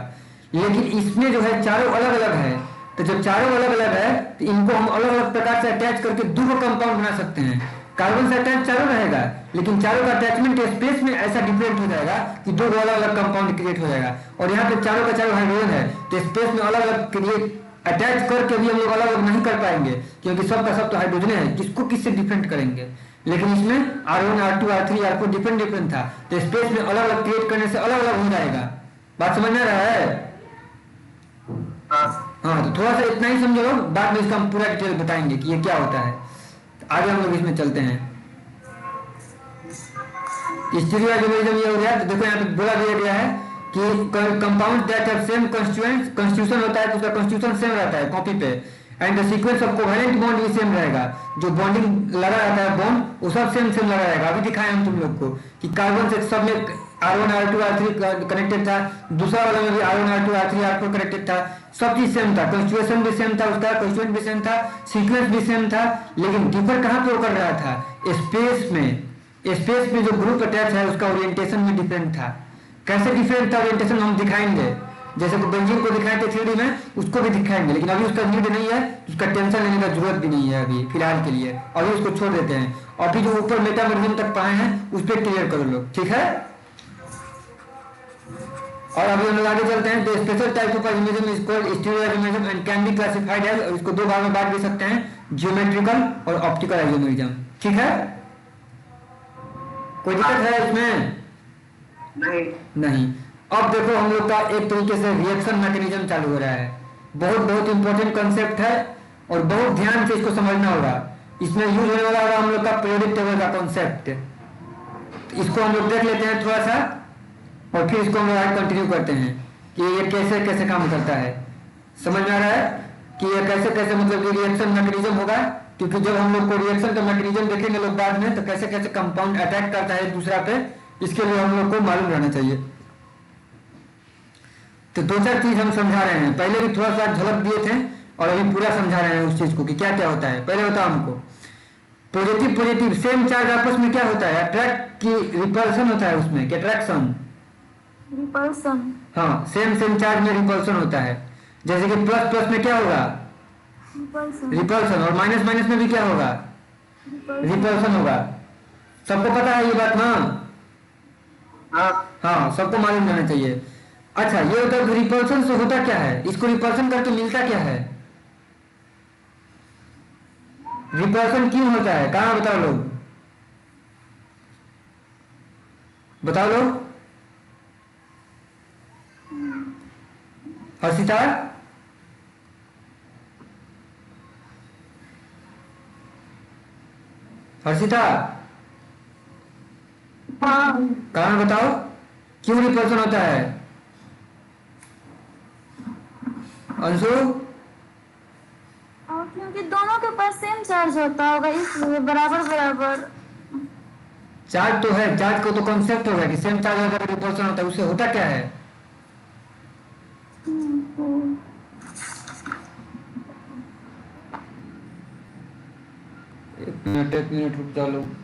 लेकिन इसमें जो है चारों अलग अलग है, तो जब चारों अलग अलग है तो इनको हम अलग अलग प्रकार से अटैच करके दो कंपाउंड बना सकते हैं। कार्बन से अटैच चारों रहेगा, लेकिन चारों का अटैचमेंट स्पेस में ऐसा डिफरेंट हो जाएगा कि दो अलग अलग कंपाउंड क्रिएट हो जाएगा। और यहाँ पे चारों का चारों हाइड्रोजन है तो स्पेस में अलग अलग क्रिएट अटैच करके भी हम लोग अलग अलग नहीं कर पाएंगे, क्योंकि सब का सब तो हाइड्रोजन है, किसको किससे डिफरेंट करेंगे। लेकिन इसमें R1 R2 R3 R4 different था, तो स्पेस में अलग अलग क्रिएट करने से अलग अलग हो जाएगा। बात समझ में आ रहा है। हाँ, तो थोड़ा सा इतना ही समझो, बाद में इसका हम पूरा डिटेल बताएंगे कि ये क्या होता है। आगे हम लोग इसमें चलते हैं। स्टीरियो आइसोमरिज्म ये हो गया। तो देखो यहाँ पे बोला गया है कि compound that have same constitution होता है, तो उसका कॉन्स्टिट्यूशन सेम रहता है कॉपी पे, and the sequence of covalent bond भी सेम रहेगा। जो बॉन्डिंग लगा रहता है बॉन्ड वो सब सेम सेम लगा रहेगा। अभी दिखाए हम तुम लोग को कि कार्बन से सब में R1 R2 R3 कनेक्टेड था, दूसरा वाला में भी R1 R2 R3 R4 connected था, सब चीज सेम था, कॉन्स्टिट्यूशन भी सेम था, उसका कॉन्स्टिट्यूएंट भी सेम था, सीक्वेंस भी सेम था। लेकिन डिफर कहाँ पे कर रहा था, स्पेस में। स्पेस में जो ग्रुप अटैच है उसका ओरिएंटेशन भी डिफरेंट था। कैसे डिफरेंट था ओरिएंटेशन हम दिखाएंगे, जैसे कि बेंजीन को दिखाए थे 3D में, उसको भी दिखाएंगे, लेकिन अभी उसका नीड नहीं है, उसका टेंशन लेने का जरूरत भी नहीं है अभी फिलहाल के लिए, अभी उसको छोड़ देते हैं। अभी जो ऊपर मेटामॉर्फिज्म तक पाए हैं उस पर क्लियर करो लोग, ठीक है। और अभी हम लोग आगे चलते हैं। The special type of isomerism is called stereo isomerism and can be classified as, और इसको दो भाग में बांट भी सकते हैं, जियोमेट्रिकल और ऑप्टिकल आइसोमरिज्म, ठीक है। कोई दिक्कत है इसमें? नहीं। अब देखो हम लोग का एक तरीके से रिएक्शन मैकेनिज्म चालू हो रहा है। बहुत बहुत इंपॉर्टेंट कंसेप्ट है और बहुत ध्यान से इसको समझना होगा। इसमें यूज होने वाला होगा हम लोग का पीरियोडिक टेबल का कॉन्सेप्ट। इसको हम लोग देख लेते हैं थोड़ा सा और फिर इसको हम लोग आगे कंटिन्यू करते हैं कि ये कैसे कैसे काम करता है। समझ में आ रहा है कि ये कैसे कैसे मतलब कि रिएक्शन मैकेनिज्म होगा, क्योंकि जब हम लोग को रिएक्शन का मैकेनिज्म देखेंगे लोग बाद में, तो कैसे कैसे कंपाउंड अटैक करता है दूसरा पे, इसके लिए हम लोग को मालूम रहना चाहिए। तो दो चार चीज हम समझा रहे हैं, पहले भी थोड़ा सा झलक दिए थे और अभी पूरा समझा रहे हैं उस चीज को कि क्या क्या होता है। पहले बताओ हमको, पॉजिटिव पॉजिटिव सेम चार्ज आपस में क्या होता है, अट्रैक्ट की रिपल्सन होता है उसमें, कि अट्रैक्शन, रिपल्सन। हाँ, सेम सेम चार्ज में रिपल्सन होता है। जैसे कि प्लस प्लस में क्या होगा, रिपल्सन, और माइनस माइनस में भी क्या होगा, रिपल्सन होगा। सबको पता है ये बात ना? हाँ, सबको मालूम रहना चाहिए। अच्छा, ये होता है रिपल्सन से होता क्या है, इसको रिपल्सन करके मिलता क्या है, रिपल्सन क्यों होता है, कहाँ बताओ लोग, बताओ लोग। हर्षिता, हर्षिता, कारण बताओ क्यों रिपल्सन होता है। अंशु, क्योंकि दोनों के पास सेम चार्ज होता होगा, इसलिए बराबर बराबर चार्ज तो है, चार्ज को तो कॉन्सेप्ट होगा कि सेम चार्ज होगा रिपल्सन होता है, उससे होता क्या है। एक मिनट रुक जाओ लोग।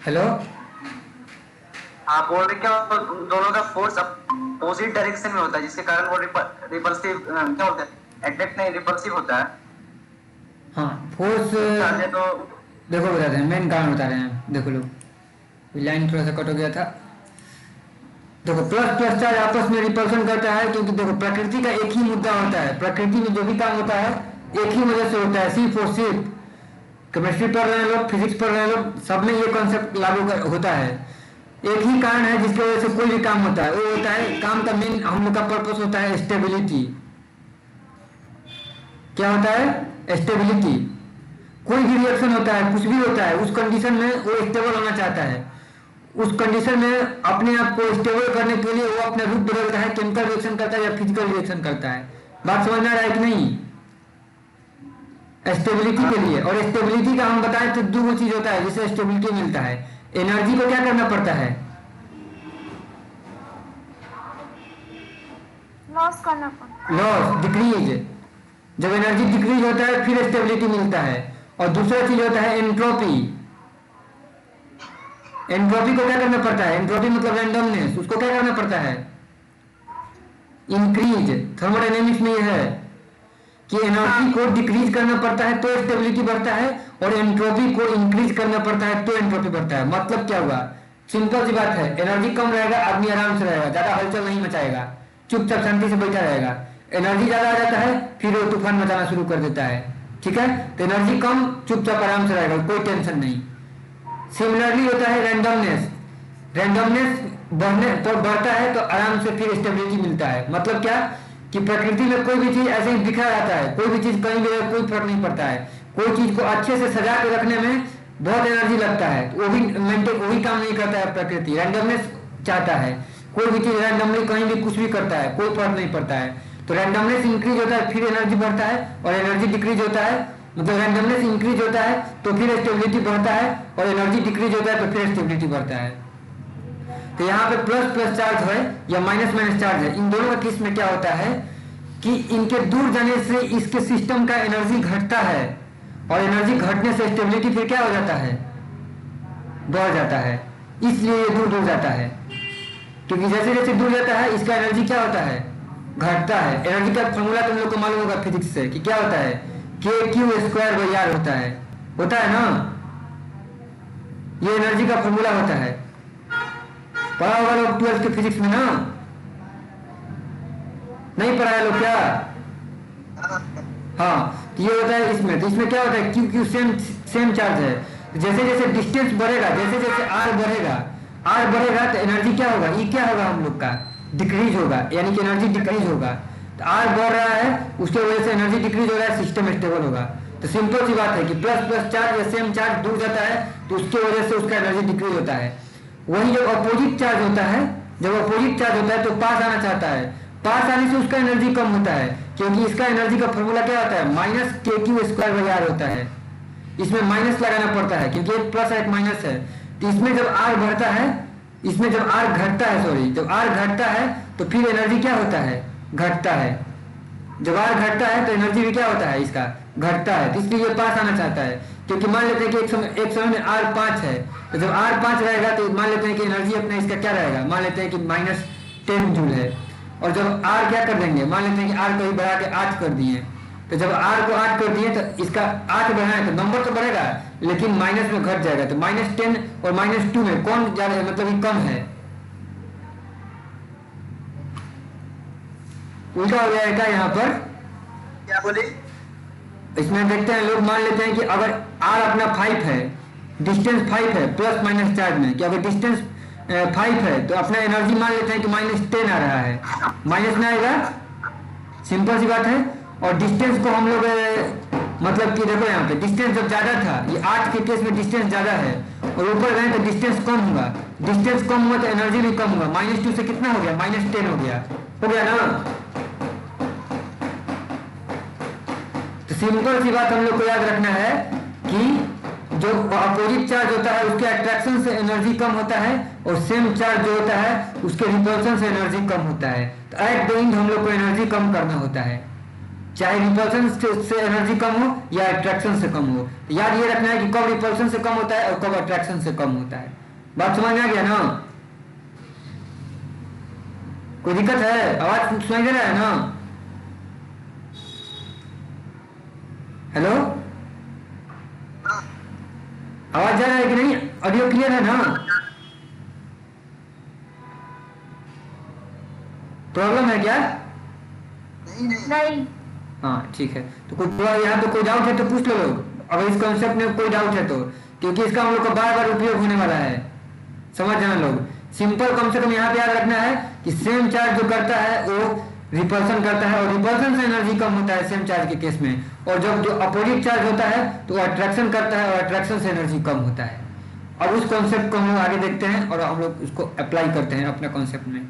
हेलो, आप बोल रहे क्या दोनों का फोर्स अपोजिट डायरेक्शन में होता है, जिसके कारण वो रिपल्सिव क्या होता है, अट्रैक्ट नहीं रिपल्सिव होता है। हाँ फोर्स तो देखो बताते हैं, मेन कारण बता रहे हैं। देखो लो, लाइन थोड़ा सा कट हो गया था। देखो प्लस प्लस चार्ज आपस में रिपल्सन करता है, क्योंकि देखो प्रकृति का एक ही मुद्दा होता है, प्रकृति में जो भी काम होता है एक ही वजह से होता है, सिर्फ और सिर्फ। केमिस्ट्री पढ़ रहे हैं लोग, फिजिक्स पढ़ रहे हैं लोग, सब में ये कॉन्सेप्ट लागू होता है। एक ही कारण है जिसकी वजह से कोई भी काम होता है, वो होता है काम का मेन हम लोग का पर्पस होता है स्टेबिलिटी। क्या होता है? स्टेबिलिटी। कोई भी रिएक्शन होता है, कुछ भी होता है, उस कंडीशन में वो स्टेबल होना चाहता है। उस कंडीशन में अपने आप को स्टेबल करने के लिए वो अपना रूप बदलता है, केमिकल रिएक्शन करता है या फिजिकल रिएक्शन करता है। बात समझ में आ रहा है कि नहीं? स्टेबिलिटी के लिए। और स्टेबिलिटी का हम बताएं तो दो चीज होता है जिससे स्टेबिलिटी मिलता है। एनर्जी को क्या करना पड़ता है? लॉस करना पड़ता लॉस, डिक्रीज। जब एनर्जी डिक्रीज होता है फिर स्टेबिलिटी मिलता है। और दूसरा चीज होता है एंट्रोपी। एंट्रोपी को क्या करना पड़ता है? एंट्रोपी मतलब रैंडमनेस, उसको क्या करना पड़ता है? इंक्रीज। थर्मोडायनेमिक्स में यह है कि एनर्जी को डिक्रीज करना पड़ता है तो स्टेबिलिटी बढ़ता है, और एंट्रोपी को इंक्रीज करना पड़ता है तो एंट्रोपी बढ़ता है। मतलब क्या हुआ? सिंपल सी बात है, एनर्जी कम रहेगा आदमी आराम से रहेगा, ज्यादा हलचल नहीं मचाएगा, चुपचाप शांति से बैठा रहेगा। एनर्जी ज्यादा आ जाता है फिर वो तूफान मचाना शुरू कर देता है। ठीक है, तो एनर्जी कम, चुपचाप आराम से रहेगा, कोई टेंशन नहीं। सिमिलरली होता है रैंडमनेस। रैंडमनेस बढ़ता है तो आराम से फिर स्टेबिलिटी मिलता है। मतलब क्या कि प्रकृति में कोई भी चीज ऐसे ही दिखा रहता है, कोई भी चीज कहीं भी कोई फर्क नहीं पड़ता है। कोई चीज को अच्छे से सजा के रखने में बहुत एनर्जी लगता है, वो भी मेंटेन वही काम नहीं करता है। प्रकृति रैंडमनेस चाहता है, कोई भी चीज रैंडमली कहीं भी कुछ भी करता है, कोई फर्क नहीं पड़ता है। तो रैंडमनेस इंक्रीज होता है फिर एनर्जी बढ़ता है, और एनर्जी डिक्रीज होता है, मतलब रैंडमनेस इंक्रीज होता है तो फिर स्टेबिलिटी बढ़ता है, और एनर्जी डिक्रीज होता है तो फिर स्टेबिलिटी बढ़ता है। तो यहाँ पे प्लस प्लस चार्ज है या माइनस माइनस चार्ज है, इन दोनों का केस में क्या होता है कि इनके दूर जाने से इसके सिस्टम का एनर्जी घटता है, और एनर्जी घटने से स्टेबिलिटी फिर क्या हो जाता है? बढ़ जाता है। इसलिए ये दूर दूर जाता है, क्योंकि जैसे जैसे दूर जाता है इसका एनर्जी क्या होता है? घटता है। एनर्जी का फॉर्मूला तुम लोग को मालूम होगा फिजिक्स से कि क्या होता है? k/2 होता है ना? ये एनर्जी का फॉर्मूला होता है, पढ़ा होगा लोग 12th के फिजिक्स में ना? नहीं पढ़ा है लोग क्या? हाँ, तो ये होता है इसमें। तो इसमें क्या होता है? क्योंकि सेम चार्ज है, जैसे जैसे डिस्टेंस बढ़ेगा, जैसे जैसे आर बढ़ेगा तो एनर्जी क्या होगा? ये क्या होगा हम लोग का? डिक्रीज होगा, यानी कि एनर्जी डिक्रीज होगा। तो आर बढ़ रहा है, उसके वजह से एनर्जी डिक्रीज हो रहा है, सिस्टम स्टेबल होगा। तो सिंपल सी बात है कि प्लस प्लस चार्ज या सेम चार्ज दूर जाता है तो उसके वजह से उसका एनर्जी डिक्रीज होता है। वही जब अपोजिट चार्ज होता है, तो पास आना चाहता है, पास आने से उसका एनर्जी कम होता है, क्योंकि इसका एनर्जी का फॉर्मूला क्या होता है? -kq² होता है। इसमें माइनस लगाना पड़ता है क्योंकि एक प्लस है एक माइनस है। तो इसमें जब आर बढ़ता है, इसमें जब आर घटता है, जब आर घटता है तो फिर एनर्जी क्या होता है? घटता है। जब आर घटता है तो एनर्जी भी क्या होता है? इसका घटता है। तो इसलिए ये पास आना चाहता है, क्योंकि मान लेते हैं कि एक समय में आर 5 है, तो जब आर 5 रहेगा तो मान लेते हैं कि एनर्जी अपना इसका क्या रहेगा? मान लेते हैं कि -10 जूल है। और जब आर क्या कर देंगे? मान लेते हैं कि आर को ही बढ़ा के 8 कर दिए, तो जब आर को 8 कर दिए तो इसका 8 बढ़ाएं तो नंबर तो बढ़ेगा लेकिन माइनस में घट जाएगा। तो -10 और -2 में कौन ज्यादा है? मतलब ये कम है, उल्टा हो जाएगा यहाँ पर। क्या बोले? इसमें देखते हैं लोग मान लेते हैं कि अगर आर अपना 5 है, डिस्टेंस 5 है प्लस माइनस चार्ज में, कि अगर डिस्टेंस 5 है तो अपना एनर्जी मान लेते हैं कि -10 आ रहा है, माइनस में आएगा, सिंपल सी बात है। और डिस्टेंस को हम लोग मतलब कि देखो यहाँ पे डिस्टेंस जब ज़्यादा था, ये 8 के केस में डिस्टेंस ज़्यादा है और ऊपर गए तो डिस्टेंस कम होगा, डिस्टेंस कम हुआ तो एनर्जी भी कम होगा, -2 से कितना हो गया, -10 हो गया ना। तो सिंपल सी बात हम लोग को याद रखना है कि जो अपोजिट चार्ज होता है उसके अट्रैक्शन से एनर्जी कम होता है और सेम चार्ज जो होता है उसके रिपल्सन से एनर्जी कम होता है। तो एट द एंड हम लोग को एनर्जी कम करना होता है, चाहे रिपल्सन से एनर्जी कम हो या अट्रैक्शन से कम हो। तो याद ये रखना है कि कब रिपल्सन से कम होता है और कब अट्रैक्शन से कम होता है। बात समझ में आ गया ना? कोई दिक्कत है? आवाज सुनाई दे रहा है ना? हेलो, आवाज जा रहा है कि नहीं? ऑडियो क्लियर है ना? प्रॉब्लम है क्या? नहीं। हाँ ठीक है। तो कुछ यहाँ पे कोई डाउट है तो पूछ लो लोग, अगर इस कॉन्सेप्ट में कोई डाउट है तो, क्योंकि इसका हम लोग को बार बार उपयोग होने वाला है, समझ जाना लोग। सिंपल कम से कम यहाँ पे याद रखना है कि सेम चार्ज जो करता है वो रिपल्सन करता है और रिपल्सन से एनर्जी कम होता है सेम चार्ज के केस में, और जब जो अपोजिट चार्ज होता है तो अट्रैक्शन करता है और अट्रैक्शन से एनर्जी कम होता है। अब उस कॉन्सेप्ट को हम लोग आगे देखते हैं और हम लोग उसको अप्लाई करते हैं अपने कॉन्सेप्ट में।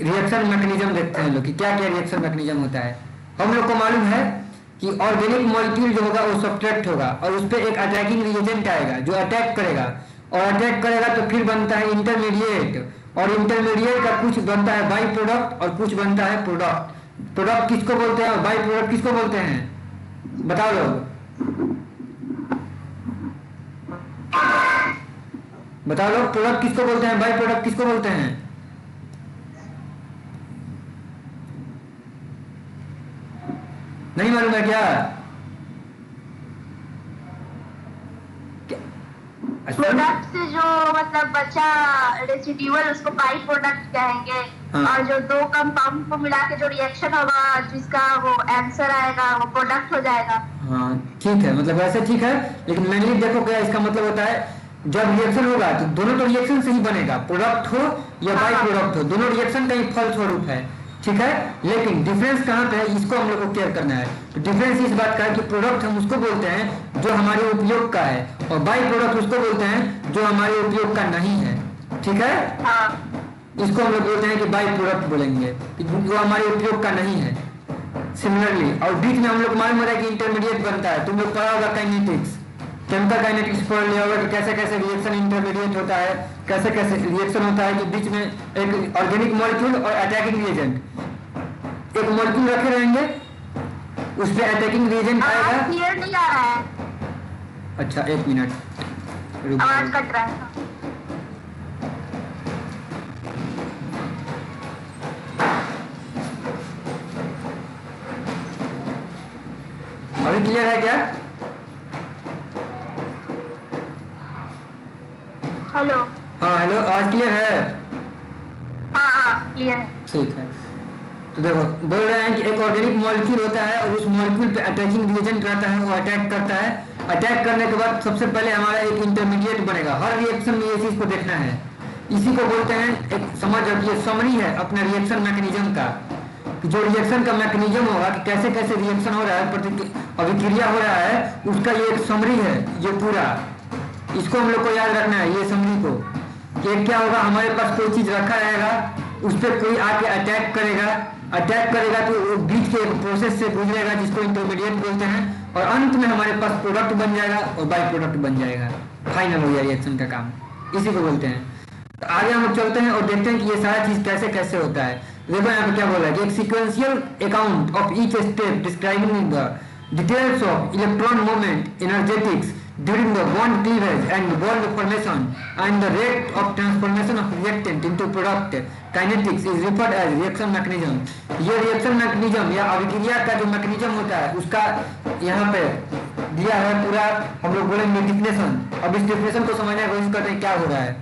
रिएक्शन मैकेनिज्म देखते हैं लोग कि क्या क्या रिएक्शन मैकेनिज्म होता है। हम लोग को मालूम है कि ऑर्गेनिक मॉलिक्यूल जो होगा वो सब्सट्रैक्ट होगा और उस पर एक अटैकिंग रिएजेंट आएगा जो अटैक करेगा, और अटैक करेगा तो फिर बनता है इंटरमीडिएट, और इंटरमीडिएट का कुछ बनता है बाई प्रोडक्ट और कुछ बनता है प्रोडक्ट। प्रोडक्ट किसको बोलते हैं और बाई प्रोडक्ट किसको बोलते हैं? बताओ लोग, बताओ लोग, प्रोडक्ट किसको बोलते हैं, बाई प्रोडक्ट किसको बोलते हैं? नहीं मालूम है क्या? प्रोडक्ट से जो मतलब बचा रेसिड्यूअल उसको बाई प्रोडक्ट कहेंगे। हाँ। और जो दो कंपाउंड को मिला के जो रिएक्शन होगा जिसका वो आंसर आएगा वो प्रोडक्ट हो जाएगा। हाँ ठीक है, मतलब वैसे ठीक है, लेकिन मेनली देखो क्या इसका मतलब होता है, जब रिएक्शन होगा तो दोनों तो रिएक्शन से ही बनेगा, प्रोडक्ट हो या बाई प्रोडक्ट हो, दोनों रिएक्शन का ही फल स्वरूप है, ठीक है। लेकिन डिफरेंस कहाँ पे है इसको हम लोग को क्लियर करना है। तो डिफरेंस इस बात का है कि प्रोडक्ट हम उसको बोलते हैं जो हमारे उपयोग का है, और बाई प्रोडक्ट उसको बोलते हैं जो हमारे उपयोग का नहीं है, ठीक है। इसको हम लोग बोलते हैं कि बाई प्रोडक्ट बोलेंगे कि जो हमारे उपयोग का नहीं है। सिमिलरली और बीच में हम लोग मालूम हो रहा है कि इंटरमीडिएट बनता है। तुम लोग पढ़ा होगा काइनेटिक्स, केमिकल काइनेटिक्स पढ़ लिया होगा कि कैसे कैसे रिएक्शन इंटरमीडिएट होता है, कैसे कैसे रिएक्शन होता है कि बीच में एक ऑर्गेनिक मॉलिक्यूल और अटैकिंग रिएजेंट, एक मॉलिक्यूल रखे रहेंगे उस पे अटैकिंग रिएजेंट आएगा। क्लियर नहीं आ रहा है। अच्छा एक मिनट, आवाज कट रहा है। अभी क्लियर है क्या? हेलो। हाँ हेलो, आज क्लियर है? हाँ क्लियर है। ठीक है। तो देखो बोल रहे हैं कि एक ऑर्गेनिक मॉलिक्यूल होता है और उस मॉलिक्यूल पे अटैकिंग रिएजेंट रहता है, वो अटैक करता है। अटैक करने के बाद सबसे पहले हमारा एक इंटरमीडिएट बनेगा। हर रिएक्शन में ये चीज को देखना है, इसी को बोलते हैं, एक समझ रखिए समरी है अपने रिएक्शन मैकेनिज्म का, कि जो रिएक्शन का मैकेनिज्म होगा कि कैसे कैसे रिएक्शन हो रहा है, अभिक्रिया हो रहा है, उसका ये एक समरी है ये पूरा। इसको हम लोग को याद रखना है, ये समरी को, कि क्या होगा, हमारे पास कोई चीज रखा रहेगा, उस पर कोई आके अटैक करेगा, अटैक करेगा तो वो बीच के एक प्रोसेस से गुजरेगा जिसको इंटरमीडिएट बोलते हैं, और अंत में हमारे पास प्रोडक्ट बन जाएगा और बाई प्रोडक्ट बन जाएगा, फाइनल हो गया रिएक्शन का काम, इसी को बोलते हैं। तो आगे हम लोग चलते हैं और देखते हैं कि ये सारा चीज कैसे कैसे होता है। देखो यहाँ पे क्या बोला है कि एक sequential account of each step describing the details of electron movement, energetics during the bond cleavage and bond formation and the rate of transformation of reactant into product kinetics is referred as reaction mechanism। ये रिएक्शन मैकेनिज्म या अभिक्रिया का जो मैकेनिज्म होता है उसका यहाँ पे दिया है पूरा, हम लोग बोलेंगे डिफिनेशन। अब इस डिफिनेशन को समझने की कोशिश करते हैं क्या हो रहा है।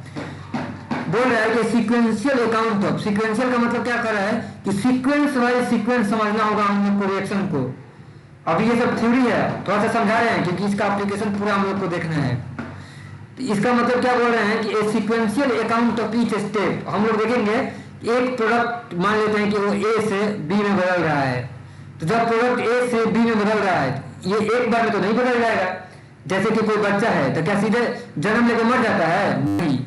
बोल रहा है कि सीक्वेंशियल अकाउंट ऑफ, सीक्वेंशियल का मतलब क्या कर रहा है कि सीक्वेंस वाइज सीक्वेंस समझना होगा हम लोग को रिएक्शन को, अभी ये सब थ्योरी है, थोड़ा सा समझा रहे हैं क्योंकि इसका एप्लीकेशन पूरा हम लोग को देखना है। तो इसका मतलब क्या बोल रहे हैं कि a sequential account of each step. हम लोग देखेंगे एक प्रोडक्ट मान लेते हैं कि वो ए से बी में बदल रहा है, तो जब प्रोडक्ट ए से बी में बदल रहा है ये एक बार में तो नहीं बदल जाएगा। जैसे कि कोई बच्चा है तो क्या सीधे जन्म लेकर मर जाता है? नहीं,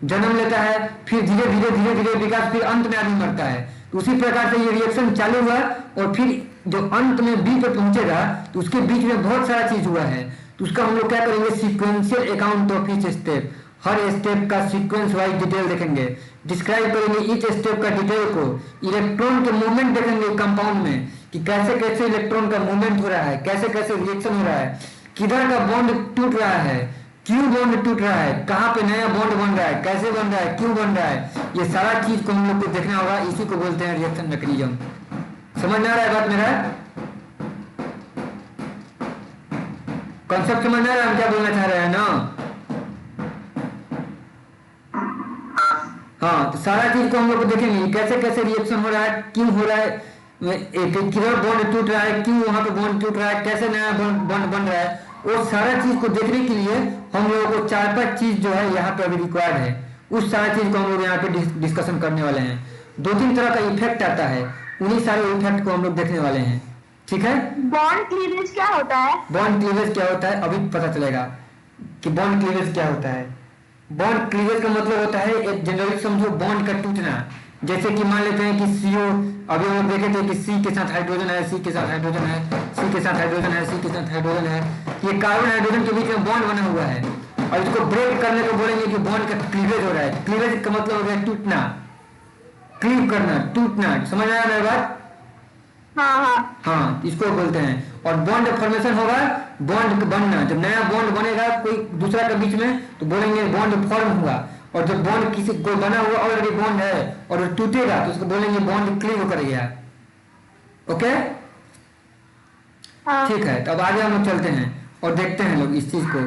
जन्म लेता है फिर धीरे धीरे धीरे धीरे विकास, फिर अंत में आदमी मरता है। तो उसी प्रकार से ये रिएक्शन चालू हुआ और फिर जो अंत में बी पे पहुंचेगा तो उसके बीच में बहुत सारा चीज हुआ है। तो उसका हम लोग क्या करेंगे, sequential account of each step, her step का सीक्वेंस वाइज डिटेल देखेंगे, डिस्क्राइब करेंगे ईच स्टेप का डिटेल को। इलेक्ट्रॉन के मूवमेंट देखेंगे कंपाउंड में कि कैसे कैसे इलेक्ट्रॉन का मूवमेंट हो रहा है, कैसे कैसे रिएक्शन हो रहा है, किधर का बॉन्ड टूट रहा है, क्यों बॉन्ड टूट रहा है, कहाँ पे नया बॉन्ड बन रहा है, कैसे बन रहा है, क्यों बन रहा है, ये सारा चीज को हम लोग को देखना होगा। इसी को बोलते हैं रिएक्शन मैकेनिज्म। समझ में आ रहा है बात मेरा? कॉन्सेप्ट समझ में आ रहा है हम क्या बोलना चाह रहे हैं ना? हाँ, तो सारा चीज को हम लोग देखेंगे कैसे कैसे रिएक्शन हो रहा है, क्यों हो रहा है, किधर बॉन्ड टूट रहा है, क्यों वहां पे बॉन्ड टूट रहा है, कैसे नया बॉन्ड बन रहा है। और सारा चीज को देखने के लिए हम लोगों को 4-5 चीज जो है यहाँ पे अभी रिक्वायर्ड है। उस सारा चीज को हम लोग यहाँ पे डिस्कशन करने वाले हैं। 2-3 तरह का इफेक्ट आता है, उन्हीं सारे इफेक्ट को हम लोग देखने वाले हैं। ठीक है, बॉन्ड क्लीवेज क्या होता है? बॉन्ड क्लीवेज क्या होता है अभी पता चलेगा कि बॉन्ड क्लीवेज क्या होता है। बॉन्ड क्लीवेज का मतलब होता है एक जनरली समझो बॉन्ड का टूटना। जैसे कि मान लेते हैं कि CO, अभी हम देखे थे कि C के साथ हाइड्रोजन है, C के साथ हाइड्रोजन है, C के साथ हाइड्रोजन है, C के साथ हाइड्रोजन है, ये कार्बन हाइड्रोजन के बीच में बॉन्ड बना हुआ है और इसको ब्रेक करने को बोलेंगे कि बॉन्ड का क्लीवेज हो रहा है। क्लीवेज का मतलब हो गया टूटना, क्लीव करना, टूटना। समझ आया मेरी बात? हाँ, इसको बोलते हैं। और बॉन्ड फॉर्मेशन होगा, बॉन्ड बनना, जब नया बॉन्ड बनेगा कोई दूसरा के बीच में तो बोलेंगे बॉन्ड फॉर्म हुआ। और जब बॉन्ड किसी को बना हुआ ऑलरेडी बॉन्ड है और वो टूटेगा तो उसको बोलेंगे बॉन्ड क्लीव कर गया। ओके, ठीक है, तो अब आगे हम लोग चलते हैं और देखते हैं लोग इस चीज को।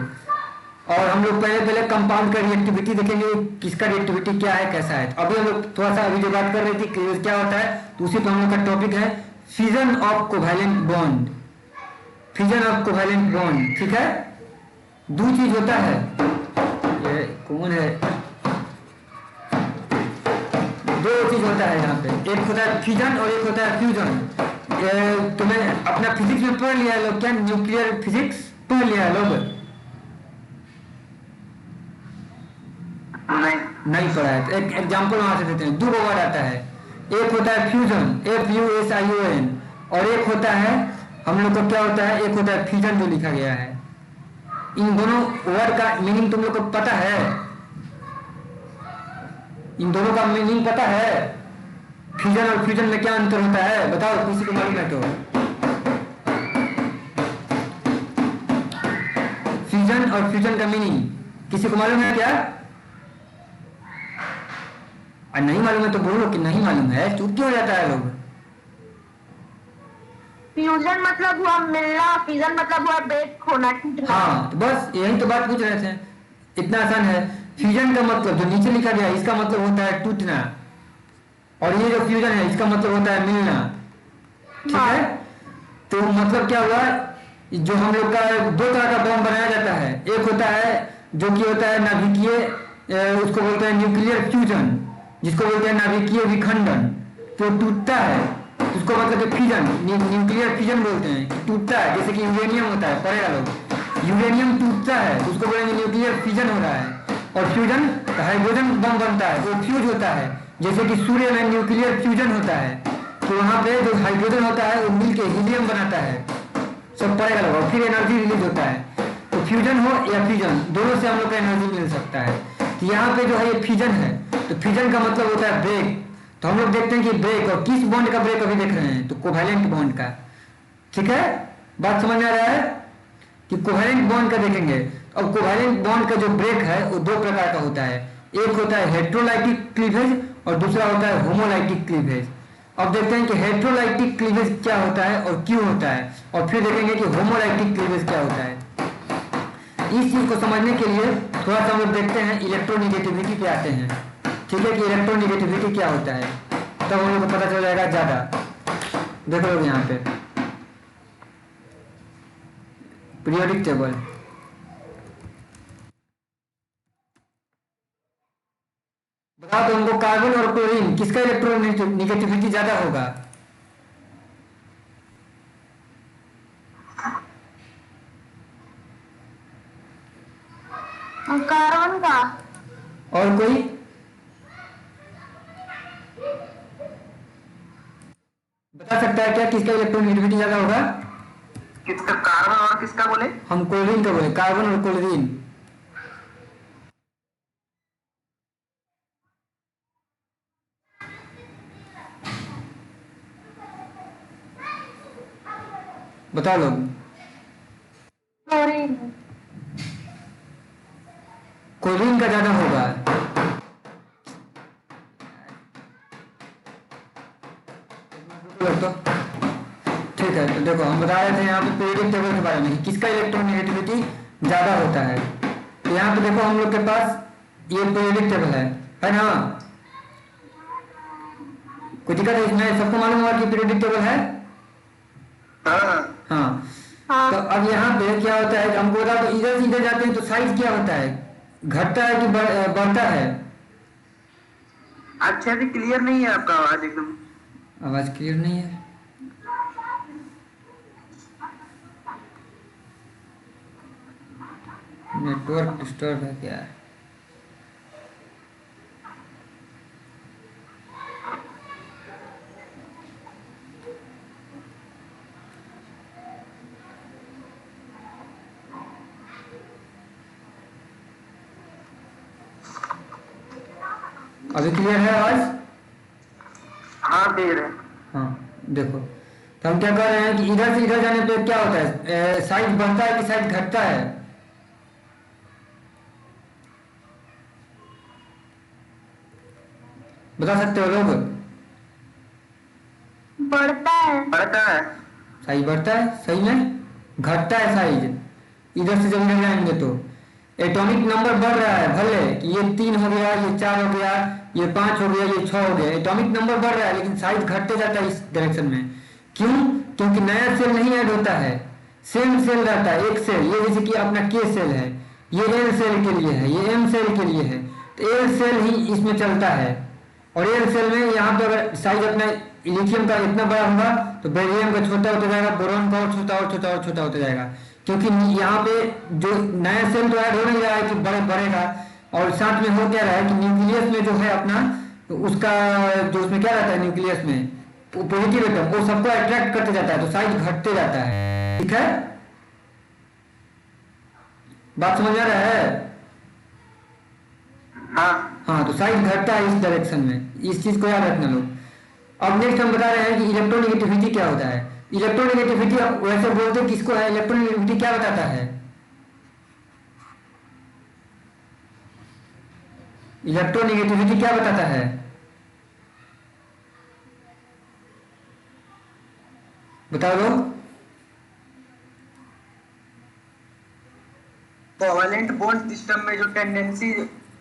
और हम लोग पहले कंपाउंड का रिएक्टिविटी देखेंगे, किसका रिएक्टिविटी क्या है, कैसा है। अभी हम लोग थोड़ा सा अभी जो बात कर रहे थे क्लीवेज क्या होता है, तो उसी पर हम लोग का टॉपिक है fission of covalent bond. Fission of covalent bond, ठीक है। दो चीज होता है, ये कौन है, दो चीज होता है यहाँ पे, एक होता है फिजन और एक होता है फ्यूजन। तुम्हें अपना फिजिक्स में पढ़ लिया लोग क्या, न्यूक्लियर फिजिक्स पढ़ लिया लोग? नहीं पढ़ा है तो एक एग्जाम्पल वहां से देते हैं। दो वर्ड आता है, एक होता है फ्यूजन FUSION और एक होता है हम लोग को क्या होता है, एक होता है फिजन जो लिखा गया है। इन दोनों वर्ड का मीनिंग तुम लोग को पता है? इन दोनों का मीनिंग पता है? फ्यूजन और फ्यूजन में क्या अंतर होता है बताओ, किसी को मालूम है तो? फ्यूजन और फ्यूजन का मीनिंग किसी को मालूम है क्या? और नहीं मालूम है तो बोलो कि नहीं मालूम है, चुप क्यों हो जाता है लोग? फ्यूजन मतलब हुआ मिलना, फ्यूजन मतलब हुआ ब्रेक होना, टूटना। हाँ, तो बस यही तो बात पूछ रहे थे, इतना आसान है। फ्यूजन का मतलब जो नीचे लिखा गया इसका मतलब होता है टूटना, और ये जो फ्यूजन है इसका मतलब होता है मिलना। ठीक है, तो मतलब क्या हुआ, जो हम लोग का दो तरह का बॉम्ब बनाया जाता है। एक होता है जो कि होता है नाभिकीय, उसको बोलते हैं न्यूक्लियर फ्यूजन, जिसको बोलते हैं नाभिकीय विखंडन। तो टूटता है उसको मतलब फिजन, न्यूक्लियर फिजन बोलते हैं, टूटता है। जैसे कि यूरेनियम होता है, पढ़ेगा लोग, यूरेनियम टूटता है उसको बोलेंगे न्यूक्लियर फिजन हो रहा है। और फ्यूजन हाइड्रोजन बम बनता है, वो फ्यूज होता है। जैसे कि सूर्य में न्यूक्लियर फ्यूजन होता है, तो वहां पे जो हाइड्रोजन होता है वो मिलके हीलियम बनाता है, सब पढ़ेगा लोग, और फिर एनर्जी रिलीज होता है। तो फ्यूजन हो या फ्यूजन, दोनों से हम लोग को एनर्जी मिल सकता है। तो यहाँ पे जो है ये फिजन है, तो फिजन का मतलब होता है ब्रेक। तो हम लोग देखते हैं कि ब्रेक, और किस बॉन्ड का ब्रेक अभी देख रहे हैं, तो कोवैलेंट बॉन्ड का। ठीक है, बात समझ में आ रहा है कि कोवैलेंट बॉन्ड का देखेंगे। अब कोवैलेंट बॉन्ड का जो ब्रेक है वो दो प्रकार का होता है, एक होता है हेट्रोलाइटिक क्लीवेज और दूसरा होता है होमोलाइटिक क्लीवेज। अब देखते हैं कि हेट्रोलाइटिक क्लीवेज क्या होता है और क्यों होता है, और फिर देखेंगे कि होमोलाइटिक क्लीवेज क्या होता है। इस चीज को समझने के लिए थोड़ा सा हम लोग देखते हैं, इलेक्ट्रोनिगेटिविटी पे आते हैं। ठीक है, कि इलेक्ट्रोनिगेटिविटी क्या होता है, तब हम लोग को पता चल जाएगा ज्यादा। देखो लोग यहाँ पे पीरियोडिक टेबल। बता दो हमको, कार्बन और क्लोरीन किसका इलेक्ट्रोनेगेटिविटी ज्यादा होगा? कार्बन का। और कोई? बता सकता है क्या किसका इलेक्ट्रोनेगेटिविटी ज्यादा होगा? किसका, कार्बन और किसका बोले? हम क्लोरीन का बोले, कार्बन और क्लोरीन। बता लो। क्लोरीन। क्लोरीन का ज्यादा होगा। तो ठीक है, तो देखो हम बता रहे थे यहाँ पे पीरियोडिक टेबल के बारे में, किसका इलेक्ट्रोनेगेटिविटी ज्यादा होता है। तो यहाँ पे देखो हम लोग के पास ये पीरियोडिक टेबल है ना? कोई दिक्कत है इसमें? सबको मालूम होगा कि पीरियोडिक टेबल है। हाँ हाँ। हाँ। तो अब यहाँ पे क्या होता है, हमको बता दो, इधर से इधर जाते हैं तो साइज क्या होता है, घटता है कि बढ़ता है? अच्छा भी क्लियर नहीं है आपका आवाज एकदम। आवाज क्लियर नहीं है। नेटवर्क डिस्टर्ब है क्या? अभी क्लियर है आवाज? हाँ क्लियर है। हाँ देखो, तो हम क्या कर रहे हैं कि इधर से इधर जाने पे क्या होता है, साइज बढ़ता है कि साइज घटता है? बता सकते हो लोग? बढ़ता है। बढ़ता है। साइज बढ़ता है, सही में घटता है साइज। इधर से जब इधर जाएंगे तो एटॉमिक नंबर बढ़ रहा है, भले कि ये 3 हो गया, ये 4 हो गया, ये 5 हो गया, ये 6 हो गया, एटॉमिक नंबर बढ़ रहा है लेकिन साइज घटते जाता है इस डायरेक्शन में। क्यों? क्योंकि नया सेल नहीं ऐड होता है, सेम सेल रहता है, एक सेल। ये जैसे कि अपना के सेल है, ये एल सेल के लिए है, ये एम सेल के लिए है, तो एल सेल ही इसमें चलता है। और एल सेल में यहाँ पे अगर साइज अपना लिथियम का इतना बड़ा होगा तो बेरिलियम का छोटा होता जाएगा, बोरॉन का और छोटा और छोटा और छोटा होता जाएगा। क्योंकि यहाँ पे जो नया सेल तो ऐड हो नहीं रहा है कि बढ़ेगा, और साथ में हो क्या रहा है कि न्यूक्लियस में जो है अपना, तो उसका जो उसमें क्या रहता है न्यूक्लियस में, पॉजिटिव एटम, वो सबको अट्रैक्ट करते जाता है, तो साइज घटते जाता है। ठीक है, बात समझ आ रहा है? हाँ, तो साइज घटता है इस डायरेक्शन में, इस चीज को याद रखना लोग। अब नेक्स्ट हम बता रहे हैं कि इलेक्ट्रोनेगेटिविटी क्या होता है। इलेक्ट्रोनेगेटिविटी वैसे बोलते हैं किसको है, इलेक्ट्रोनेगेटिविटी क्या बताता है? इलेक्ट्रोनेगेटिविटी क्या बताता है? बताओ लोग। कोवेलेंट बॉन्ड सिस्टम में जो टेंडेंसी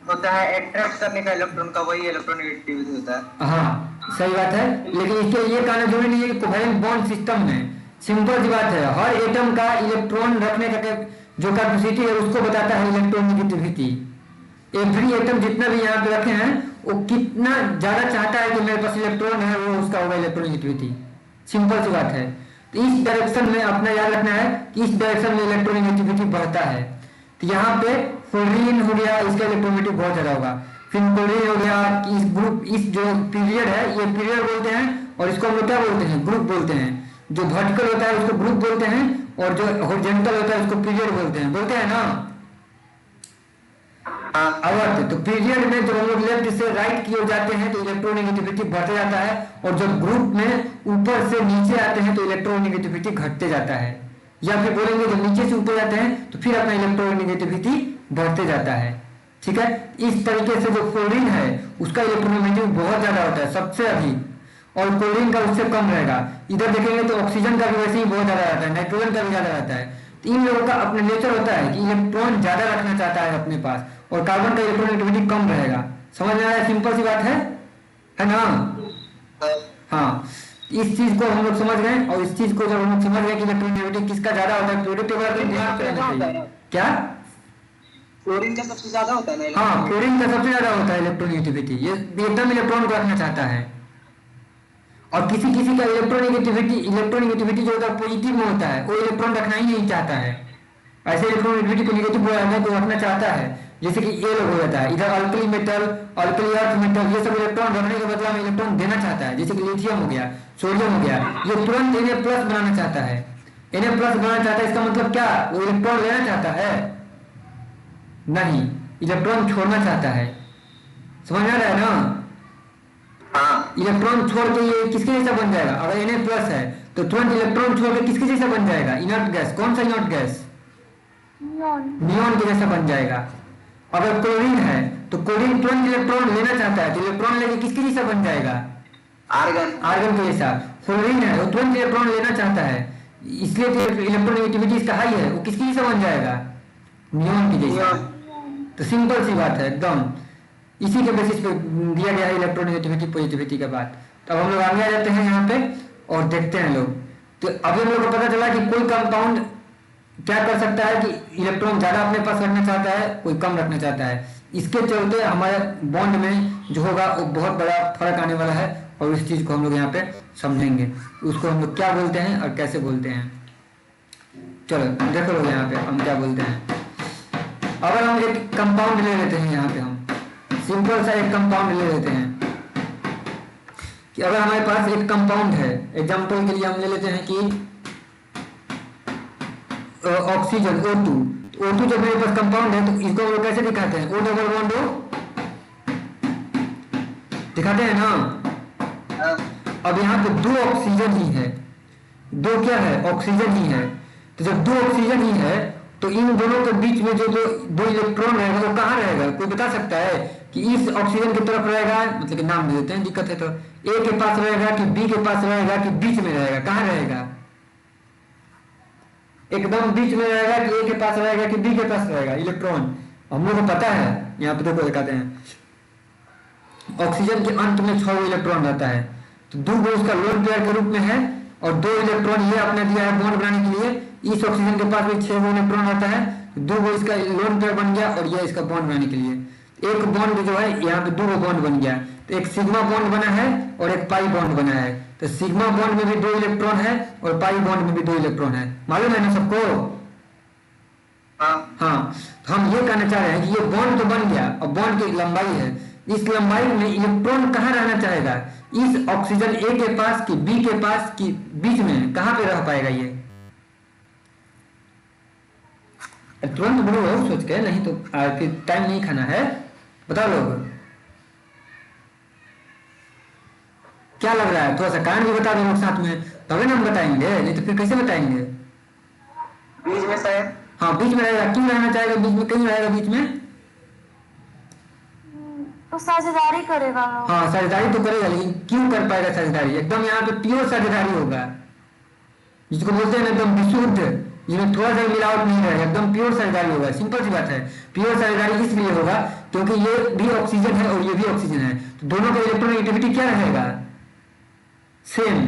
होता है अट्रैक्ट करने का इलेक्ट्रॉन का, वही इलेक्ट्रोनेगेटिविटी होता है। हाँ सही बात है, लेकिन इसके ये कहना जरूरी नहीं है कि कोवेलेंट बॉन्ड सिस्टम में। सिंपल सी बात है, हर एटम का इलेक्ट्रॉन रखने का जो कैपेसिटी है उसको बताता है इलेक्ट्रोनेगेटिविटी। एवरी एटम जितना भी यहाँ पे रखे हैं वो कितना ज्यादा चाहता है कि मेरे पास इलेक्ट्रॉन है, वो उसका होगा इलेक्ट्रोनेगेटिविटी। सिंपल सी बात है। तो इस डायरेक्शन में अपना याद रखना है कि इस डायरेक्शन में इलेक्ट्रोनेगेटिविटी बढ़ता है। तो यहाँ पे फ्लोरीन हो गया, इसका इलेक्ट्रोनेगेटिव बहुत ज्यादा होगा। फिर क्लोरीन हो गया, इस ग्रुप, इस जो पीरियड है ये पीरियड बोलते हैं, और इसको हम लोग क्या बोलते हैं, ग्रुप बोलते हैं। जो वर्टिकल होता है उसको ग्रुप बोलते हैं, और जो हॉरिजॉन्टल होता है उसको पीरियड बोलते हैं ना। आवर्त, तो पीरियड में जब हम लोग लेफ्ट से राइट की ओर जाते हैं तो इलेक्ट्रोनेगेटिविटी बढ़ते जाता है, और जब ग्रुप में ऊपर से नीचे आते हैं तो इलेक्ट्रोनेगेटिविटी घटते जाता है। या फिर बोलेंगे जब नीचे से ऊपर जाते हैं तो फिर अपना इलेक्ट्रोनेगेटिविटी बढ़ते जाता है। ठीक है, इस तरीके से जो फ्लोरीन है उसका इलेक्ट्रोनेगेटिव बहुत ज्यादा होता है, सबसे अधिक, और क्लोरीन का उससे कम रहेगा। इधर देखेंगे तो ऑक्सीजन का भी वैसे ही बहुत ज्यादा रहता है, नाइट्रोजन का भी ज्यादा रहता है। तो इन लोगों का अपना नेचर होता है कि इलेक्ट्रॉन ज्यादा रखना चाहता है अपने पास, और कार्बन का इलेक्ट्रोनेगेटिविटी कम रहेगा। समझ में आ रहा है? सिंपल सी बात है ना? हाँ, इस चीज को हम लोग समझ गए, और इस चीज को जब हम लोग समझ गए कि इलेक्ट्रोनेगेटिविटी किसका ज्यादा होता है, प्योरिटी टेबल तो ध्यान से रहना चाहिए। क्या? फ्लोरीन का सबसे ज्यादा होता है ना? हाँ, फ्लोरीन का सबसे ज्यादा होता है इलेक्ट्रोनेगेटिविटी, ये एकदम इलेक्ट्रॉन को रखना चाहता है। और किसी किसी का इलेक्ट्रोनेगेटिविटी जो होता है पॉजिटिव में होता है, वो इलेक्ट्रॉन रखना ही नहीं चाहता है। ऐसे इलेक्ट्रोनेगेटिविटी को नेगेटिव को रखना चाहता है, जैसे कि ये लोग हो जाता है, इधर alkali metal, alkali earth metal, ये सब इलेक्ट्रॉन रखने के बदला में इलेक्ट्रॉन देना चाहता है, जैसे कि लिथियम हो गया, सोडियम हो गया, ये तुरंत Na+ बनाना चाहता है। Na+ बनाना चाहता है, इसका मतलब क्या? वो इलेक्ट्रॉन लेना चाहता है? नहीं, इलेक्ट्रॉन छोड़ना चाहता है। समझ आ रहा है ना? इलेक्ट्रॉन छोड़ के ये किसके जैसा बन जाएगा? अगर Na+ है तो तुरंत इलेक्ट्रॉन छोड़ के किसके जैसा बन जाएगा? Inert gas. कौन सा इनर्ट गैस? नियॉन के जैसा बन जाएगा। अगर क्लोरीन है तो क्लोरीन तुरंत इलेक्ट्रॉन लेना चाहता है, तो इलेक्ट्रॉन लेके किसके जैसा बन जाएगा? आर्गन के जैसा। फ्लोरीन है वो तुरंत इलेक्ट्रॉन लेना चाहता है, इसलिए तो इलेक्ट्रोनेगेटिविटी इसका हाई है, वो किसके जैसा बन जाएगा? नियॉन के जैसा। तो सिंपल सी बात है एकदम, इसी के बेसिस पे दिया गया है इलेक्ट्रोनेगेटिविटी पॉजिटिविटी के बाद। तो अब हम लोग आगे आ जाते हैं यहाँ पे और देखते हैं लोग। तो अभी हम लोग को पता चला कि कोई कंपाउंड क्या कर सकता है कि इलेक्ट्रॉन ज्यादा अपने पास रखना चाहता है, कोई कम रखना चाहता है। इसके चलते हमारे बॉन्ड में जो होगा वो बहुत बड़ा फर्क आने वाला है, और इस चीज को हम लोग यहाँ पे समझेंगे, उसको हम लोग क्या बोलते हैं और कैसे बोलते हैं। चलो देखो लोग यहाँ पे हम क्या बोलते हैं। अगर हम एक कंपाउंड ले लेते हैं, यहाँ पे हम सिंपल सा एक कंपाउंड ले लेते हैं कि अगर हमारे पास एक कंपाउंड है, एग्जांपल के लिए हम ले लेते हैं कि ऑक्सीजन O2 जब मेरे पास कंपाउंड है तो इसको हम लोग कैसे दिखाते हैं? O डबल बॉन्ड O दिखाते हैं ना। अब यहाँ पे 2 ऑक्सीजन ही है, 2 क्या है? ऑक्सीजन ही है। तो जब 2 ऑक्सीजन ही है तो इन दोनों के बीच में जो 2 इलेक्ट्रॉन रहेगा वो कहाँ रहेगा? कोई बता सकता है कि इस ऑक्सीजन की तरफ रहेगा, मतलब कि नाम दे देते हैं, दिक्कत है तो, ए के पास रहेगा कि बी के पास रहेगा कि बीच में रहेगा? कहाँ रहेगा? एकदम बीच में रहेगा कि ए के पास रहेगा कि बी के पास रहेगा इलेक्ट्रॉन? हम लोग को पता है। यहाँ पे देखो दिखाते हैं, ऑक्सीजन के अंत में 6 इलेक्ट्रॉन रहता है, तो 2 उसका लोन पेयर के रूप में है, और 2 इलेक्ट्रॉन ये अपने दिया है बॉन्ड बनाने के लिए। इस ऑक्सीजन के पास भी 6 इलेक्ट्रॉन रहता है, 2 इसका लोन पेयर बन गया, और ये इसका बॉन्ड बनाने के लिए एक बॉन्ड जो है, यहाँ पे 2 बॉन्ड बन गया। तो एक सिग्मा बॉन्ड बना है और एक पाई बॉन्ड बना है। तो सिग्मा बॉन्ड में भी 2 इलेक्ट्रॉन है और पाई बॉन्ड में भी 2 इलेक्ट्रॉन है। मालूम है ना सबको? हाँ, तो हम ये कहना चाह रहे हैं कि ये बॉन्ड तो बन गया, और बॉन्ड की लंबाई है, इस लंबाई में इलेक्ट्रॉन कहाँ रहना चाहेगा? इस ऑक्सीजन ए के पास कि बी के पास कि बीच में? कहाँ पे रह पाएगा ये? तुरंत बोलो सोच के, नहीं तो फिर टाइम नहीं खाना है। बताओ लोग क्या लग रहा है? थोड़ा सा कारण भी बता दो लोग साथ में, तभी ना हम बताएंगे, नहीं तो फिर कैसे बताएंगे? बीच में शायद। हाँ, बीच में रहेगा। क्यों रहना चाहेगा बीच में? क्यों रहेगा बीच में? तो साझेदारी करेगा। हाँ, साझेदारी तो करेगा, लेकिन क्यों कर पाएगा साझेदारी? एकदम यहाँ पे प्योर साझेदारी होगा, जिसको बोलते हैं एकदम विशुद्ध, जिसमें थोड़ा सा मिलावट नहीं रहेगा, एकदम प्योर साझेदारी होगा। सिंपल सी बात है, प्योर साझेदारी इसलिए होगा क्योंकि ये भी ऑक्सीजन है और ये भी ऑक्सीजन है, तो दोनों का इलेक्ट्रोनेगेटिविटी क्या रहेगा? सेम।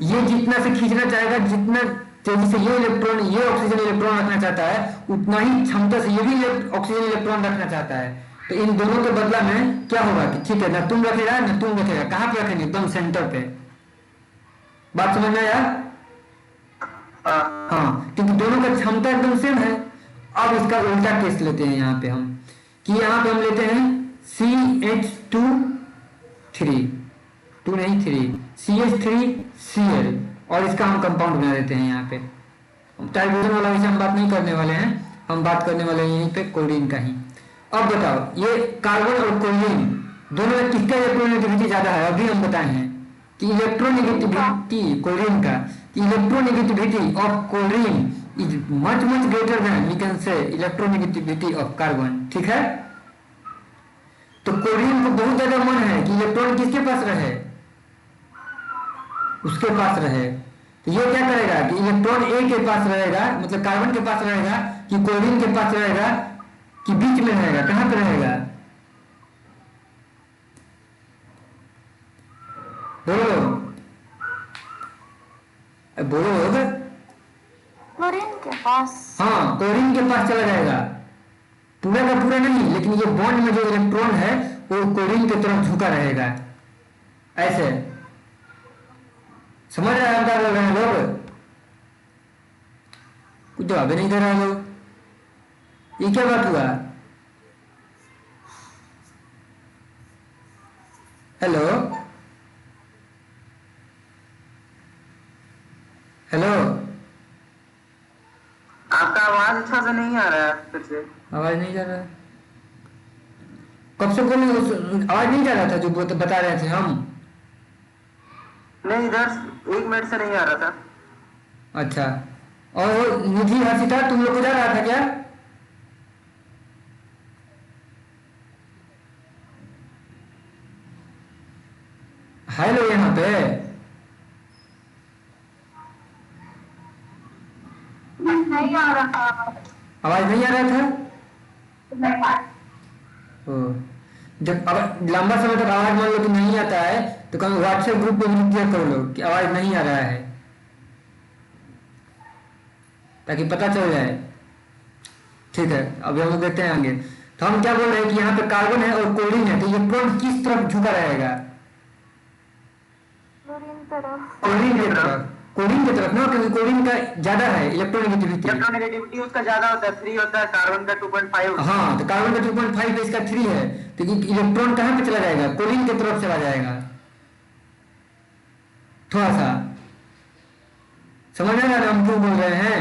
ये जितना से खींचना चाहेगा, जितना तेजी से ये इलेक्ट्रॉन, ये ऑक्सीजन इलेक्ट्रॉन रखना चाहता है, उतना ही क्षमता से ये भी ऑक्सीजन इलेक्ट्रॉन रखना चाहता है। तो इन दोनों के बदला में क्या होगा कि ठीक है, ना तुम रखेगा ना तुम रखेगा। कहाँ पे रखेंगे? एकदम सेंटर पे। बात समझ में आया? हाँ, क्योंकि दोनों का क्षमता एकदम सेम है। अब इसका उल्टा केस लेते हैं यहाँ पे हम, कि यहाँ पे हम लेते हैं CH2 2 नहीं 3 CH3Cl, और इसका हम कंपाउंड बना देते हैं यहाँ पे। ट्राइब्यूजन वाला विषय हम बात नहीं करने वाले हैं, हम बात करने वाले हैं यहीं पे क्लोरीन का ही। अब बताओ, ये कार्बन और क्लोरीन दोनों में किसका इलेक्ट्रोनेगेटिविटी ज्यादा है? अभी हम बताए हैं कि इलेक्ट्रोनेगेटिविटी क्लोरीन का, electronegativity of chlorine is much much greater than we can say electronegativity of carbon. ठीक है, तो क्लोरीन को बहुत ज्यादा मन है कि इलेक्ट्रॉन किसके पास रहे? उसके पास रहे। तो ये क्या करेगा कि इलेक्ट्रॉन ए के पास रहेगा, मतलब कार्बन के पास रहेगा, कि क्लोरीन के पास रहेगा, कि बीच में रहेगा? कहां पे रहेगा? बोलो। बोलो होगा। क्लोरीन के पास। हाँ, क्लोरीन के पास चला जाएगा, पूरा का पूरा नहीं, लेकिन ये बॉन्ड में जो इलेक्ट्रॉन है वो क्लोरीन की तरफ झुका रहेगा, ऐसे। समझ रहे हैं क्या बोल रहे हैं लोग? कुछ जवाब नहीं दे रहे लोग, ये क्या बात हुआ? हेलो हेलो, आपका आवाज अच्छा से नहीं आ रहा है फिर से। आवाज नहीं जा रहा है? कब से बोले आवाज नहीं जा रहा था जो बता रहे थे हम? नहीं, इधर 1 मिनट से नहीं आ रहा था। अच्छा, और वो निधि हर्षिता तुम लोग को जा रहा था क्या? हेलो, यहाँ पे नहीं आ रहा था। आवाज नहीं आ रहा था? ओ, जब अब लंबा समय तक आवाज मान लो कि नहीं आता है तो कभी व्हाट्सएप ग्रुप पे भी लिख दिया करो लोग कि आवाज नहीं आ रहा है, ताकि पता चल जाए। ठीक है, अभी हम लोग देखते हैं आगे। तो हम क्या बोल रहे हैं कि यहाँ पे कार्बन है और क्लोरीन है, तो ये इलेक्ट्रॉन किस तरफ झुका रहेगा? क्लोरीन तरफ। क्लोरीन की तरफ। क्लोरीन की तरफ ना, क्योंकि क्लोरीन का ज्यादा है इलेक्ट्रोनेगेटिविटी। इलेक्ट्रोनेगेटिविटी उसका ज्यादा होता है, 3 होता है, कार्बन का 2.5। हाँ, तो कार्बन का 2.5 है, इसका 3 है, तो इलेक्ट्रॉन कहाँ पे चला जाएगा? क्लोरीन की तरफ चला जाएगा। थोड़ा सा समझ आ रहा है हम क्यों बोल रहे हैं?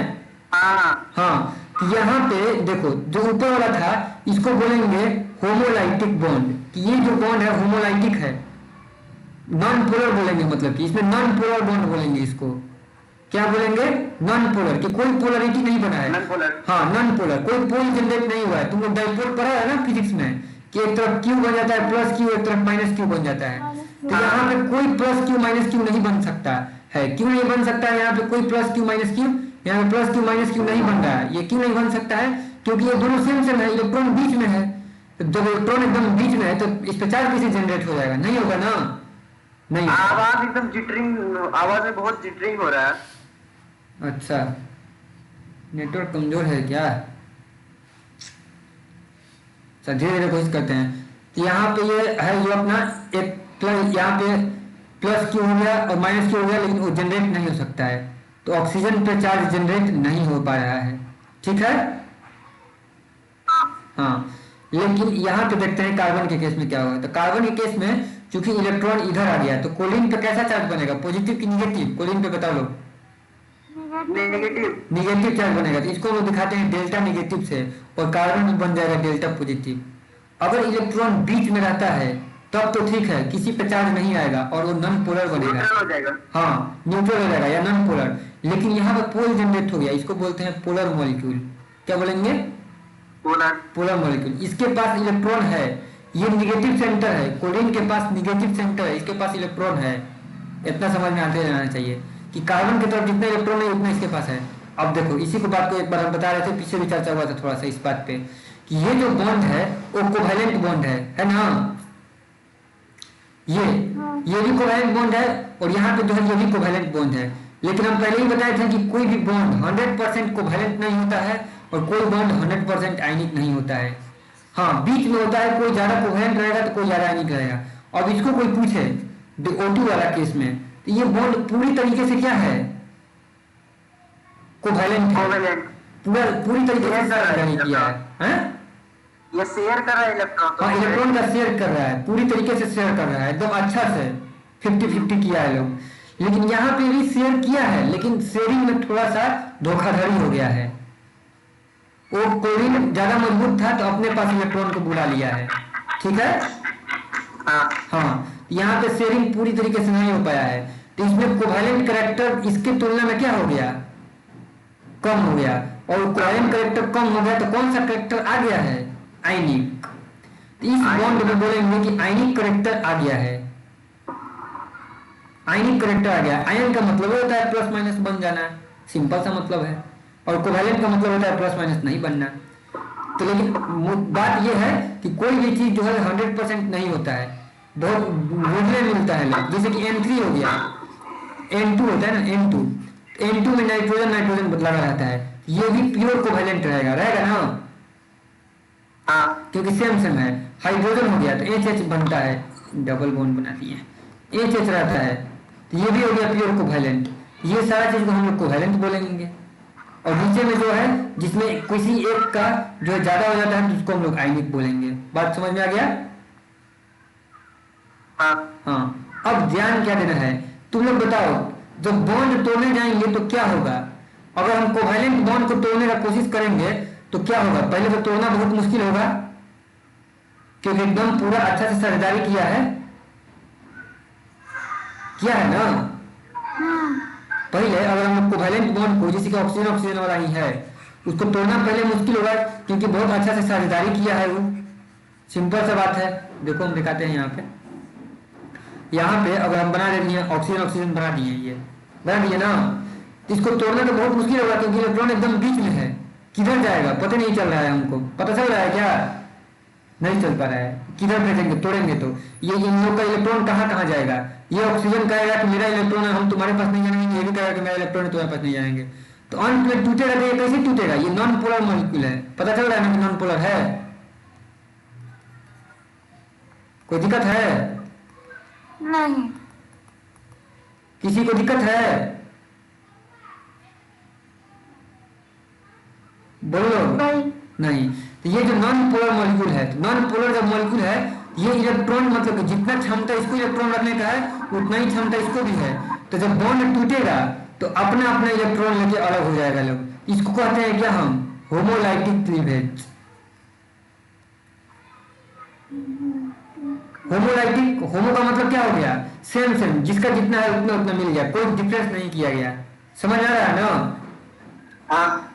हाँ हाँ, तो यहाँ पे देखो, जो ऊपर वाला था इसको बोलेंगे होमोलाइटिक बॉन्ड, कि ये जो बॉन्ड है होमोलाइटिक है। नॉन पोलर बोलेंगे, मतलब कि इसमें नॉन पोलर बॉन्ड बोलेंगे इसको। क्या बोलेंगे? नॉन पोलर, कि कोई पोलरिटी नहीं बना है। Non polar. हाँ, नॉन पोलर, कोई पोल जनरेट नहीं हुआ है। तुम लोग डाइपोल पढ़ा है ना फिजिक्स में, कि एक तरफ क्यू बन जाता है प्लस क्यू, एक तरफ माइनस क्यू बन जाता है। तो यहाँ पे कोई प्लस क्यू माइनस क्यू नहीं बन सकता है। क्यों नहीं बन सकता है? यहाँ पे कोई प्लस क्यू माइनस क्यू, यहाँ पे प्लस क्यू माइनस क्यू नहीं बन रहा है। ये क्यों नहीं बन सकता है? क्योंकि ये दोनों सेम सेम है, इलेक्ट्रॉन बीच में है। तो जब इलेक्ट्रॉन एकदम बीच में है तो इस पे चार्ज कैसे जनरेट हो जाएगा? नहीं होगा ना, नहीं। आवाज एकदम जिटरिंग, आवाज में बहुत जिटरिंग हो रहा है। अच्छा, नेटवर्क कमजोर है क्या? धीरे धीरे कोशिश करते हैं। तो यहाँ पे ये है जो अपना एक प्लस, यहाँ पे प्लस क्यू हो गया और माइनस क्यू हो गया, लेकिन वो जनरेट नहीं हो सकता है। तो ऑक्सीजन पे चार्ज जनरेट नहीं हो पा रहा है। ठीक है, हाँ। लेकिन यहाँ पे देखते हैं कार्बन के केस में क्या होगा। तो कार्बन के केस में चूंकि इलेक्ट्रॉन इधर आ गया, तो क्लोरीन पे कैसा चार्ज बनेगा? पॉजिटिव कि निगेटिव? क्लोरीन पे बताओ लोग। नेगेटिव। निगेटिव चार्ज बनेगा। तो इसको हम दिखाते हैं डेल्टा निगेटिव से, और कार्बन बन जाएगा डेल्टा पॉजिटिव। अगर इलेक्ट्रॉन बीच में रहता है तब तो ठीक है, किसी पे चार्ज नहीं आएगा और वो नॉन पोलर बनेगा। न्यूट्रल हो जाएगा। हाँ, न्यूट्रल हो जाएगा या नॉन पोलर। लेकिन यहाँ पे पोल जनरेट हो गया, इसको बोलते हैं पोलर मॉलिक्यूल। क्या बोलेंगे? पोलर। Polar molecule. इसके पास इलेक्ट्रॉन है, ये निगेटिव सेंटर है। क्लोरीन के पास निगेटिव सेंटर है, इसके पास इलेक्ट्रॉन है। इतना समझ में आते रहना चाहिए कि कार्बन की तरफ जितने इलेक्ट्रॉन है उतना इसके पास है। अब देखो, इसी को बात को एक बार हम बता रहे थे, पीछे भी चर्चा हुआ था थोड़ा सा इस बात पे, कि ये जो बॉन्ड है वो कोवैलेंट बॉन्ड है ना? ये भी कोवैलेंट बॉन्ड है, और यहाँ पे जो है ये भी कोवैलेंट बॉन्ड है। लेकिन हम पहले ही बताए थे कि कोई भी बॉन्ड 100% कोवैलेंट नहीं होता है, और कोई बॉन्ड 100% आयनिक नहीं होता है। हाँ, बीच में होता है, कोई ज्यादा कोवैलेंट रहेगा तो कोई ज्यादा आयनिक रहेगा। अब इसको कोई पूछे O2 वाला केस में, तो ये बॉन्ड पूरी तरीके से क्या है? कोवैलेंट है, पूरी तरीके से नहीं किया है। ये शेयर कर रहा है इलेक्ट्रॉन। हाँ, इलेक्ट्रॉन का शेयर कर रहा है, पूरी तरीके से शेयर कर रहा है, एकदम अच्छा से 50-50 किया है लोग। लेकिन यहाँ पे भी शेयर किया है, लेकिन शेयरिंग में थोड़ा सा धोखाधड़ी हो गया है। वो क्लोरीन ज्यादा मजबूत था तो अपने पास इलेक्ट्रॉन को बुला लिया है। ठीक है, हाँ। यहाँ पे शेयरिंग पूरी तरीके से नहीं हो पाया है, तो इसमें कोवैलेंट कैरेक्टर इसके तुलना में क्या हो गया? कम हो गया। और कोवैलेंट कैरेक्टर कम हो गया तो कौन सा कैरेक्टर आ गया है? आयनिक। इस बॉन्ड में बोलेंगे कि आयनिक कैरेक्टर आ गया है। आयनिक कैरेक्टर आ गया। आयन का मतलब होता है प्लस माइनस बन जाना, सिंपल सा मतलब है। और कोवैलेंट का मतलब होता है प्लस माइनस नहीं बनना। तो लेकिन बात यह है कि कोई भी चीज जो है 100% नहीं होता है, बहुत मुझे मिलता है लोग। जैसे कि N3 हो गया, N2 होता है ना, N2। N2 में नाइट्रोजन नाइट्रोजन बदला रहता है, ये भी प्योर कोवेलेंट रहेगा ना, हाँ क्योंकि सेम सेम है। हाइड्रोजन हो गया तो एच बनता है, डबल बॉन्ड बना दिए, एच रहता है, तो ये भी हो गया प्योर कोवेलेंट। ये सारा चीज को हम लोग कोवेलेंट बोलेंगे। और नीचे में जो है जिसमें किसी एक का जो ज्यादा हो जाता है तो उसको हम लोग आयनिक बोलेंगे। बात समझ में आ गया? हाँ, अब ध्यान क्या देना है, तुम लोग बताओ, जब बॉन्ड तोड़ने जाएंगे तो क्या होगा? अगर हम कोवेलेंट बॉन्ड को तोड़ने का कोशिश करेंगे तो क्या होगा? पहले तो तोड़ना बहुत मुश्किल होगा, क्योंकि एकदम पूरा अच्छा से साझेदारी किया है ना। पहले अगर हम लोग कोवेलेंट बॉन्ड को, जैसे कि ऑक्सीजन ऑक्सीजन वाला ही है, उसको तोड़ना पहले मुश्किल होगा, क्योंकि बहुत अच्छा से साझेदारी किया है वो। सिंपल सा बात है, देखो हम दिखाते हैं यहाँ पे अगर हम बना दे दिए ऑक्सीजन ऑक्सीजन बना दिए ना, तो इसको तोड़ना तो बहुत मुश्किल होगा, क्योंकि इलेक्ट्रॉन एकदम बीच में है। किधर जाएगा पता नहीं चल रहा है, हमको पता चल रहा है क्या? नहीं चल पा रहा है। किधर भेजेंगे तोड़ेंगे तो ये इन लोग का इलेक्ट्रॉन कहाँ जाएगा? ये ऑक्सीजन कहेगा कि मेरा इलेक्ट्रॉन है, हम तुम्हारे पास नहीं जाएंगे, ये भी कहेगा कि मेरा इलेक्ट्रॉन है, तुम्हारे पास नहीं जाएंगे। तो अंत में टूटेगा तो ये कैसे टूटेगा? ये नॉन पोलर मॉलिक्यूल है, पता चल रहा है ना कि नॉन पोलर है। कोई दिक्कत है? नहीं। किसी को दिक्कत है? बोलो। नहीं। तो ये जो नॉन पोलर मॉलिक्यूल है, तो नॉन पोलर जब मॉलिक्यूल है, ये इलेक्ट्रॉन मतलब कि जितना क्षमता इसको इलेक्ट्रॉन रखने का है उतना ही क्षमता इसको भी है। तो जब बॉन्ड टूटेगा तो अपना अपना इलेक्ट्रॉन लेके अलग हो जाएगा लोग। इसको कहते हैं क्या हम? Homolytic cleavage. होमोलाइटिक, होमो का मतलब क्या हो गया? सेम सेम, जिसका जितना है उतना उतना मिल गया, कोई डिफरेंस नहीं किया गया। समझ आ रहा है ना?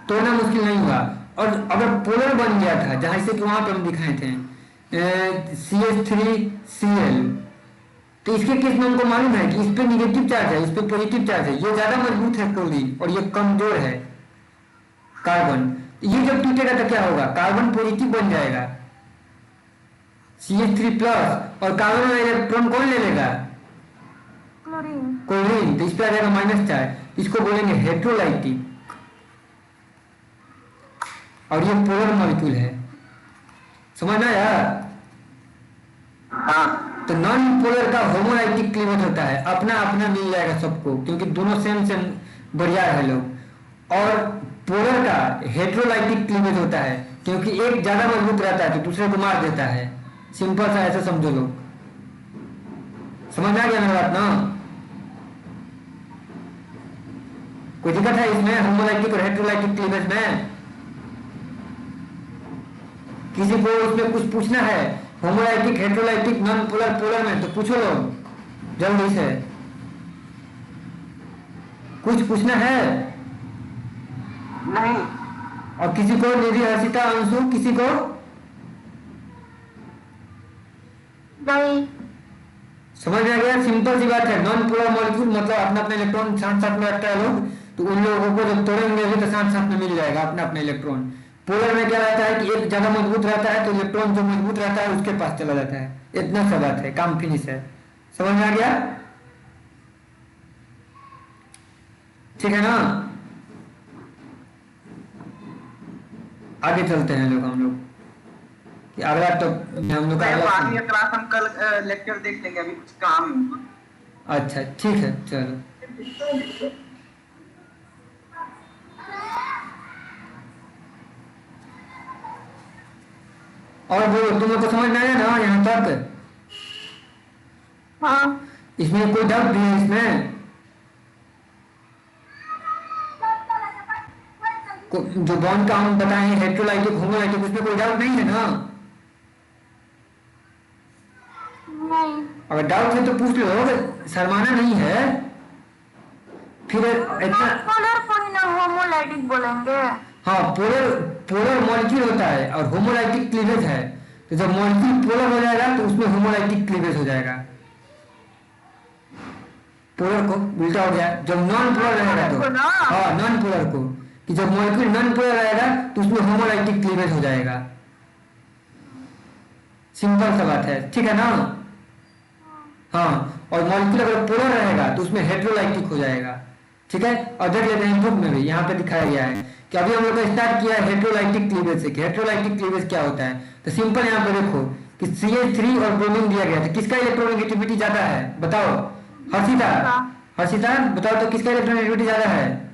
तोड़ना मुश्किल नहीं हुआ। और अगर पोलर बन गया था, जहां से कि वहां पे हम दिखाए थे CH3Cl, तो इसके केस में हमको मालूम है कि इस पे निगेटिव चार्ज है, इस पे पॉजिटिव चार्ज है, ये ज्यादा मजबूत है क्लोरीन और ये कमजोर है कार्बन। ये जब टूटेगा तो क्या होगा? कार्बन पॉजिटिव बन जाएगा, CH3 प्लस, और कार्बन वाला इलेक्ट्रॉन कौन ले लेगा? क्लोरीन। तो इस पे आ जाएगा माइनस चार्ज, इसको बोलेंगे हेट्रोलाइटिक। और ये पोलर मॉलिक्यूल है, समझ में आया? तो नॉन पोलर का होमोलाइटिक क्लीवेज होता है, अपना अपना मिल जाएगा सबको, क्योंकि दोनों सेम सेम बढ़िया है लोग। और पोलर का हेट्रोलाइटिक क्लीवेज होता है, क्योंकि एक ज्यादा मजबूत रहता है तो दूसरे को मार देता है। सिंपल सा ऐसा समझो लोग। समझ में आ गया मेरी बात ना? कोई दिक्कत है इसमें होमोलाइटिक और हेट्रोलाइटिक क्लीवेज में? किसी को इसमें कुछ पूछना है homolytic heterolytic non polar polar में, तो पूछो लोग जल्दी से। कुछ पूछना है? नहीं। और किसी को? निधि, हर्षिता, अंशु, किसी को? नहीं। समझ में आ गया? सिंपल सी बात है। नॉन पोलर मॉलिक्यूल मतलब अपना अपना इलेक्ट्रॉन साथ साथ में रखता है लोग, तो उन लोगों को जब तोड़ेंगे तो साथ साथ में मिल जाएगा अपना अपना इलेक्ट्रॉन। पोलर में क्या रहता है कि एक ज्यादा मजबूत रहता है तो इलेक्ट्रॉन जो मजबूत रहता है उसके पास चला जाता है। इतना सा बात है, काम फिनिश है। समझ में आ गया? ठीक है ना? आगे चलते हैं हम लोग कि अगला तो हम लोग का क्लास हम कल लेक्चर देख लेंगे, अभी कुछ काम है। अच्छा ठीक है, चलो। और बोलो, तुम लोग को समझ में आया ना यहाँ तक? हाँ। इसमें कोई डाउट भी है इसमें? जो बॉन्ड का हम बताए हेट्रोलाइटिक होमोलाइटिक, उसमें कोई डाउट नहीं है ना? नहीं। अगर डाउट है तो पूछ लो, शर्माना नहीं है। फिर इतना पोलर को ही ना होमोलाइटिक बोलेंगे। हाँ, पोलर पोलर मॉलिक्यूल होता है और होमोलाइटिक क्लीवेज है। तो जब मॉलिक्यूल पोलर हो जाएगा तो उसमें होमोलाइटिक क्लीवेज हो जाएगा। पोलर को उल्टा हो गया। जब नॉन पोलर रहेगा तो हाँ, नॉन पोलर को, कि जब मॉलिक्यूल नॉन पोलर रहेगा तो उसमें होमोलाइटिक क्लीवेज हो जाएगा। सिंपल सा बात है, ठीक है ना? हाँ, और मॉलिक्यूल अगर पोलर रहेगा तो उसमें हेट्रोलाइटिक हो जाएगा। ठीक है। और देख लेते हैं बुक में भी यहाँ पे दिखाया गया है कि अभी हम लोग ने स्टार्ट किया है हेटेरोलाइटिक क्लीवेज से। हेटेरोलाइटिक क्लीवेज क्या होता है, तो सिंपल यहाँ पे देखो कि CH3 और ब्रोमीन दिया गया था, किसका इलेक्ट्रोनेगेटिविटी ज्यादा है बताओ। हर्षिता, हर्षिता बताओ तो किसका इलेक्ट्रोनेगेटिविटी ज्यादा है,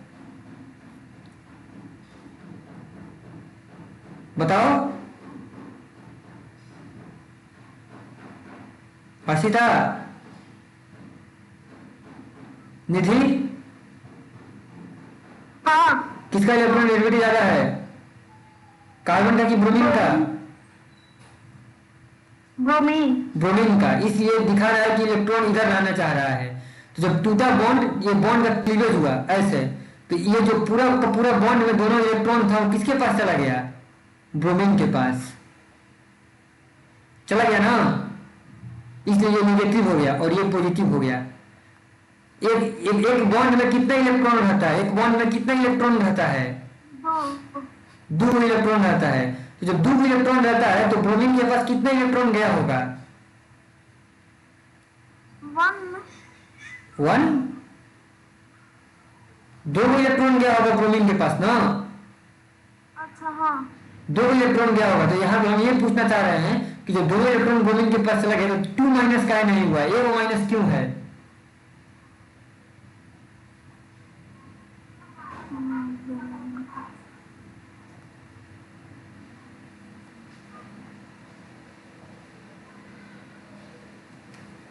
बताओ हर्षिता, निधि, हाँ किसका इलेक्ट्रोनेगेटिविटी ज्यादा है, कार्बन का कि ब्रोमीन का। ब्रोमीन। ब्रोमीन का, इसलिए दिखा रहा है कि इलेक्ट्रॉन इधर लाना चाह रहा है। तो जब टूटा बॉन्ड, ये बॉन्ड का क्लीवेज हुआ ऐसे, तो ये जो पूरा का पूरा बॉन्ड में दोनों इलेक्ट्रॉन था वो किसके पास चला गया, ब्रोमीन के पास चला गया ना, इसलिए ये निगेटिव हो गया और ये पॉजिटिव हो गया। एक बॉन्ड में कितना इलेक्ट्रॉन रहता है, एक बॉन्ड में कितना इलेक्ट्रॉन रहता है, दो। 2 इलेक्ट्रॉन रहता है। तो जब 2 इलेक्ट्रॉन रहता है तो ब्रोमीन के पास कितना इलेक्ट्रॉन गया होगा, 1। 2 इलेक्ट्रॉन गया होगा ब्रोमीन के पास ना, अच्छा हाँ। 2 इलेक्ट्रॉन गया होगा। तो यहाँ पे हम ये पूछना चाह रहे हैं कि जो 2 इलेक्ट्रॉन ब्रोमीन के पास चला गया तो 2 माइनस का नहीं हुआ, ये वो माइनस क्यों है,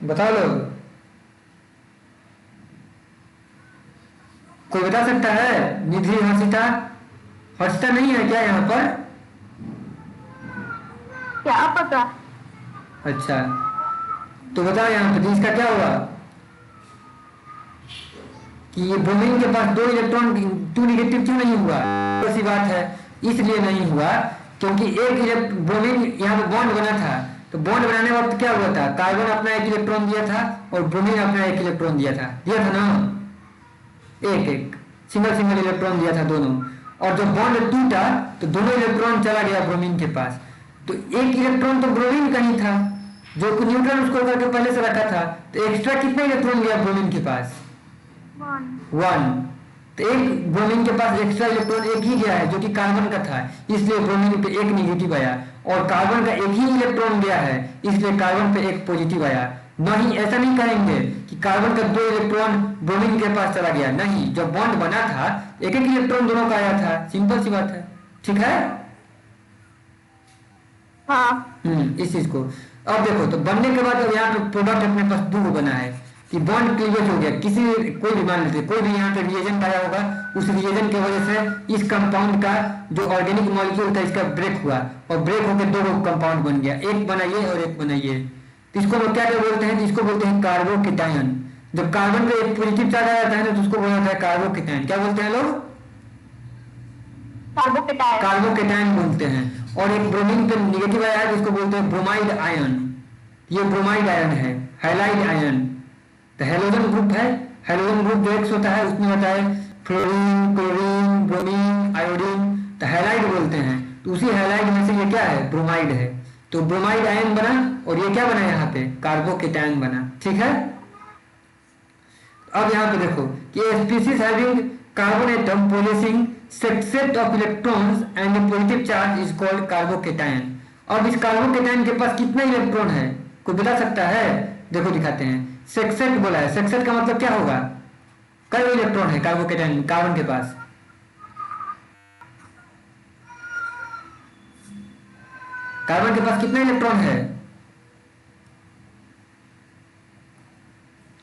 बता लो, कोई बता सकता है, निधि, हर्षिता, हर्षिता नहीं है क्या यहाँ पर, क्या पता। अच्छा तो बताओ यहाँ पे इसका क्या हुआ कि ये ब्रोमीन के पास 2 इलेक्ट्रॉन 2 निगेटिव क्यों नहीं हुआ, ऐसी बात है इसलिए नहीं हुआ क्योंकि एक ब्रोमीन यहाँ पे बॉन्ड बना था। तो बॉन्ड बनाने वक्त क्या हुआ था, कार्बन अपना 1 इलेक्ट्रॉन दिया था और ब्रोमीन अपना 1 इलेक्ट्रॉन दिया था ना, एक सिंगल इलेक्ट्रॉन दिया था दोनों। और जब बॉन्ड टूटा तो दोनों इलेक्ट्रॉन चला गया ब्रोमीन के पास। तो 1 इलेक्ट्रॉन तो ब्रोमीन का ही था जो न्यूट्रॉन उसको करके पहले से रखा था, तो एक्स्ट्रा कितना इलेक्ट्रॉन गया ब्रोमीन के पास, 1। तो एक ब्रोमीन के पास एक्स्ट्रा इलेक्ट्रॉन एक ही गया है जो कि कार्बन का था, इसलिए ब्रोमीन पे 1 निगेटिव आया। और कार्बन का 1 ही इलेक्ट्रॉन गया है इसलिए कार्बन पे 1 पॉजिटिव आया। नहीं, ऐसा नहीं कहेंगे कि कार्बन का 2 इलेक्ट्रॉन ब्रोमीन के पास चला गया, नहीं, जब बॉन्ड बना था 1 इलेक्ट्रॉन दोनों का आया था, सिंपल सी बात है, ठीक है। हाँ। इस चीज को अब देखो, तो बनने के बाद अब यहाँ पे प्रोडक्ट अपने पास 2 बना है कि बॉन्ड क्लीवेज हो गया, कोई भी मान लेते, कोई भी यहाँ पे रिएजेंट आया होगा, उस रिएजेंट की वजह से इस कंपाउंड का जो ऑर्गेनिक मॉलिक्यूल था इसका ब्रेक हुआ और ब्रेक होकर 2 कंपाउंड बन गया, एक बना ये और एक बना ये। तो इसको लोग क्या बोलते हैं, इसको बोलते हैं कार्बोकेटायन। जब कार्बन पे एक पॉजिटिव चार्ज आ जाता है तो उसको बोला जाता है कार्बोकेटायन। क्या बोलते हैं लोग, कार्बोकेटायन बोलते हैं। और एक ब्रोमीन पे निगेटिव आया है जिसको बोलते हैं ब्रोमाइड आयन, ये ब्रोमाइड आयन है, हैलाइड आयन। तो हेलोजन ग्रुप है, हेलोजन ग्रुप जो X होता है उसमें होता है फ्लोरीन, क्लोरीन, ब्रोमीन, आयोडीन, तो हैलाइड बोलते हैं। तो उसी हैलाइड में से ये क्या है, ब्रोमाइड है। तो ब्रोमाइड आयन बना और ये क्या बना यहाँ पे, कार्बोकेटायन बना, ठीक है। अब यहाँ पे देखो कि species having carbon atom possessing set of electrons and a positive charge is called carbocation. अब इस कार्बोकेटायन के पास कितना इलेक्ट्रॉन है, कोई बता सकता है, देखो दिखाते हैं, सेक्सेट बोला है, सेक्सेट का मतलब क्या होगा, कई इलेक्ट्रॉन है कार्बोकेटायन कार्बन के पास, कार्बन के पास कितना इलेक्ट्रॉन है,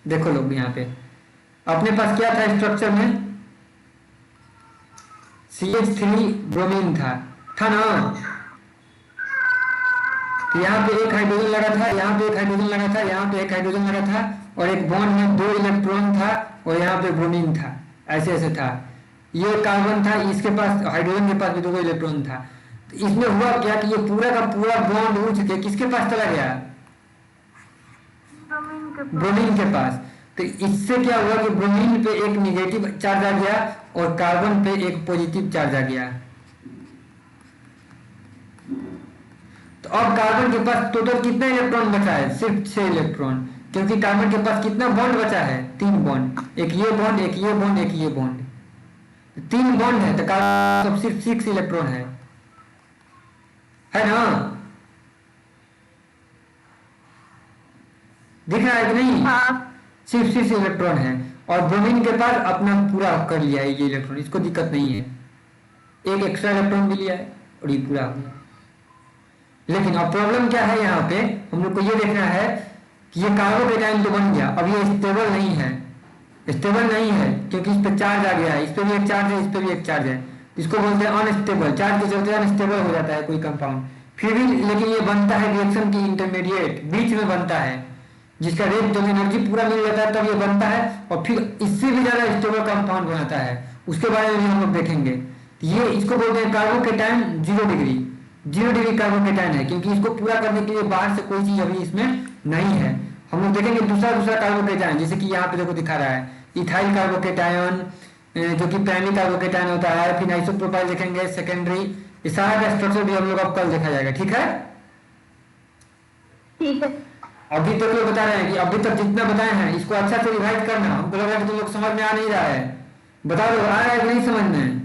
देखो लोग यहाँ पे अपने पास क्या था स्ट्रक्चर में, CH3 ब्रोमीन था ना। तो यहाँ पे 1 हाइड्रोजन लगा था, यहाँ पे 1 हाइड्रोजन लगा था, यहाँ पे 1 हाइड्रोजन लगा था और एक बॉन्ड में 2 इलेक्ट्रॉन था और यहाँ पे ब्रोमीन था, ऐसे ऐसे था। ये कार्बन था, इसके पास हाइड्रोजन के पास भी 2 इलेक्ट्रॉन था। तो इसमें हुआ क्या कि ये पूरा का पूरा बॉन्ड उड़ के किसके पास चला गया, ब्रोमीन के पास। तो इससे क्या हुआ कि ब्रोमीन पे 1 निगेटिव चार्ज आ गया और कार्बन पे 1 पॉजिटिव चार्ज आ गया। तो अब कार्बन के पास टोटल कितना इलेक्ट्रॉन बचा है, सिर्फ 6 इलेक्ट्रॉन। क्योंकि कार्बन के पास कितना बॉन्ड बचा है, 3 बॉन्ड, एक ये बॉन्ड, एक ये बॉन्ड, एक ये बॉन्ड, 3 बॉन्ड है, तो कार्बन तो सिर्फ 6 इलेक्ट्रॉन है ना? दिख रहा है कि नहीं? हाँ सिर्फ 6 इलेक्ट्रॉन है, और ब्रोमीन के पास अपना पूरा कर लिया है ये इलेक्ट्रॉन, इसको दिक्कत नहीं है, एक एक्स्ट्रा इलेक्ट्रॉन भी लिया है और ये पूरा हो गया। लेकिन अब प्रॉब्लम क्या है, यहाँ पे हम लोग को ये देखना है कि ये कार्बोकेटाइन तो बन गया, अब ये स्टेबल नहीं है, स्टेबल नहीं है क्योंकि इस पे चार्ज आ गया है, इस पे भी एक चार्ज है, इस पे भी एक चार्ज है, इसको बोलते हैं अनस्टेबल, चार्ज के चलते अनस्टेबल हो जाता है कोई कंपाउंड। फिर भी लेकिन ये बनता है रिएक्शन की इंटरमीडिएट, बीच में बनता है, जिसका रेट जब एनर्जी पूरा मिल जाता है तब ये बनता है, और फिर इससे भी ज्यादा स्टेबल कंपाउंड बनाता है, उसके बारे में भी हम लोग देखेंगे। ये इसको बोलते हैं कार्बोकेटाइन 0 डिग्री, 0 डिग्री कार्बोकेटाइन है, क्योंकि इसको पूरा करने के लिए बाहर से कोई चीज अभी इसमें नहीं है। हम लोग देखेंगे दूसरा कार्बोकेटाइन, जैसे कि यहाँ पे देखो दिखा रहा है इथाइल कार्बोकेटाइन, जो कि प्राइमरी कार्बोकेटाइन होता है, फिर आइसोप्रोपाइल देखेंगे सेकेंडरी, ये सारा का स्ट्रक्चर भी हम लोग अब कल देखा जाएगा, ठीक है? ठीक है। अभी तक लोग बता रहे हैं कि अभी तक जितना बताए हैं इसको अच्छा से रिवाइज करना, हमको लग रहा है कि तुम लोग समझ में आ नहीं रहा है, बता दो आ रहा है कि नहीं समझ में?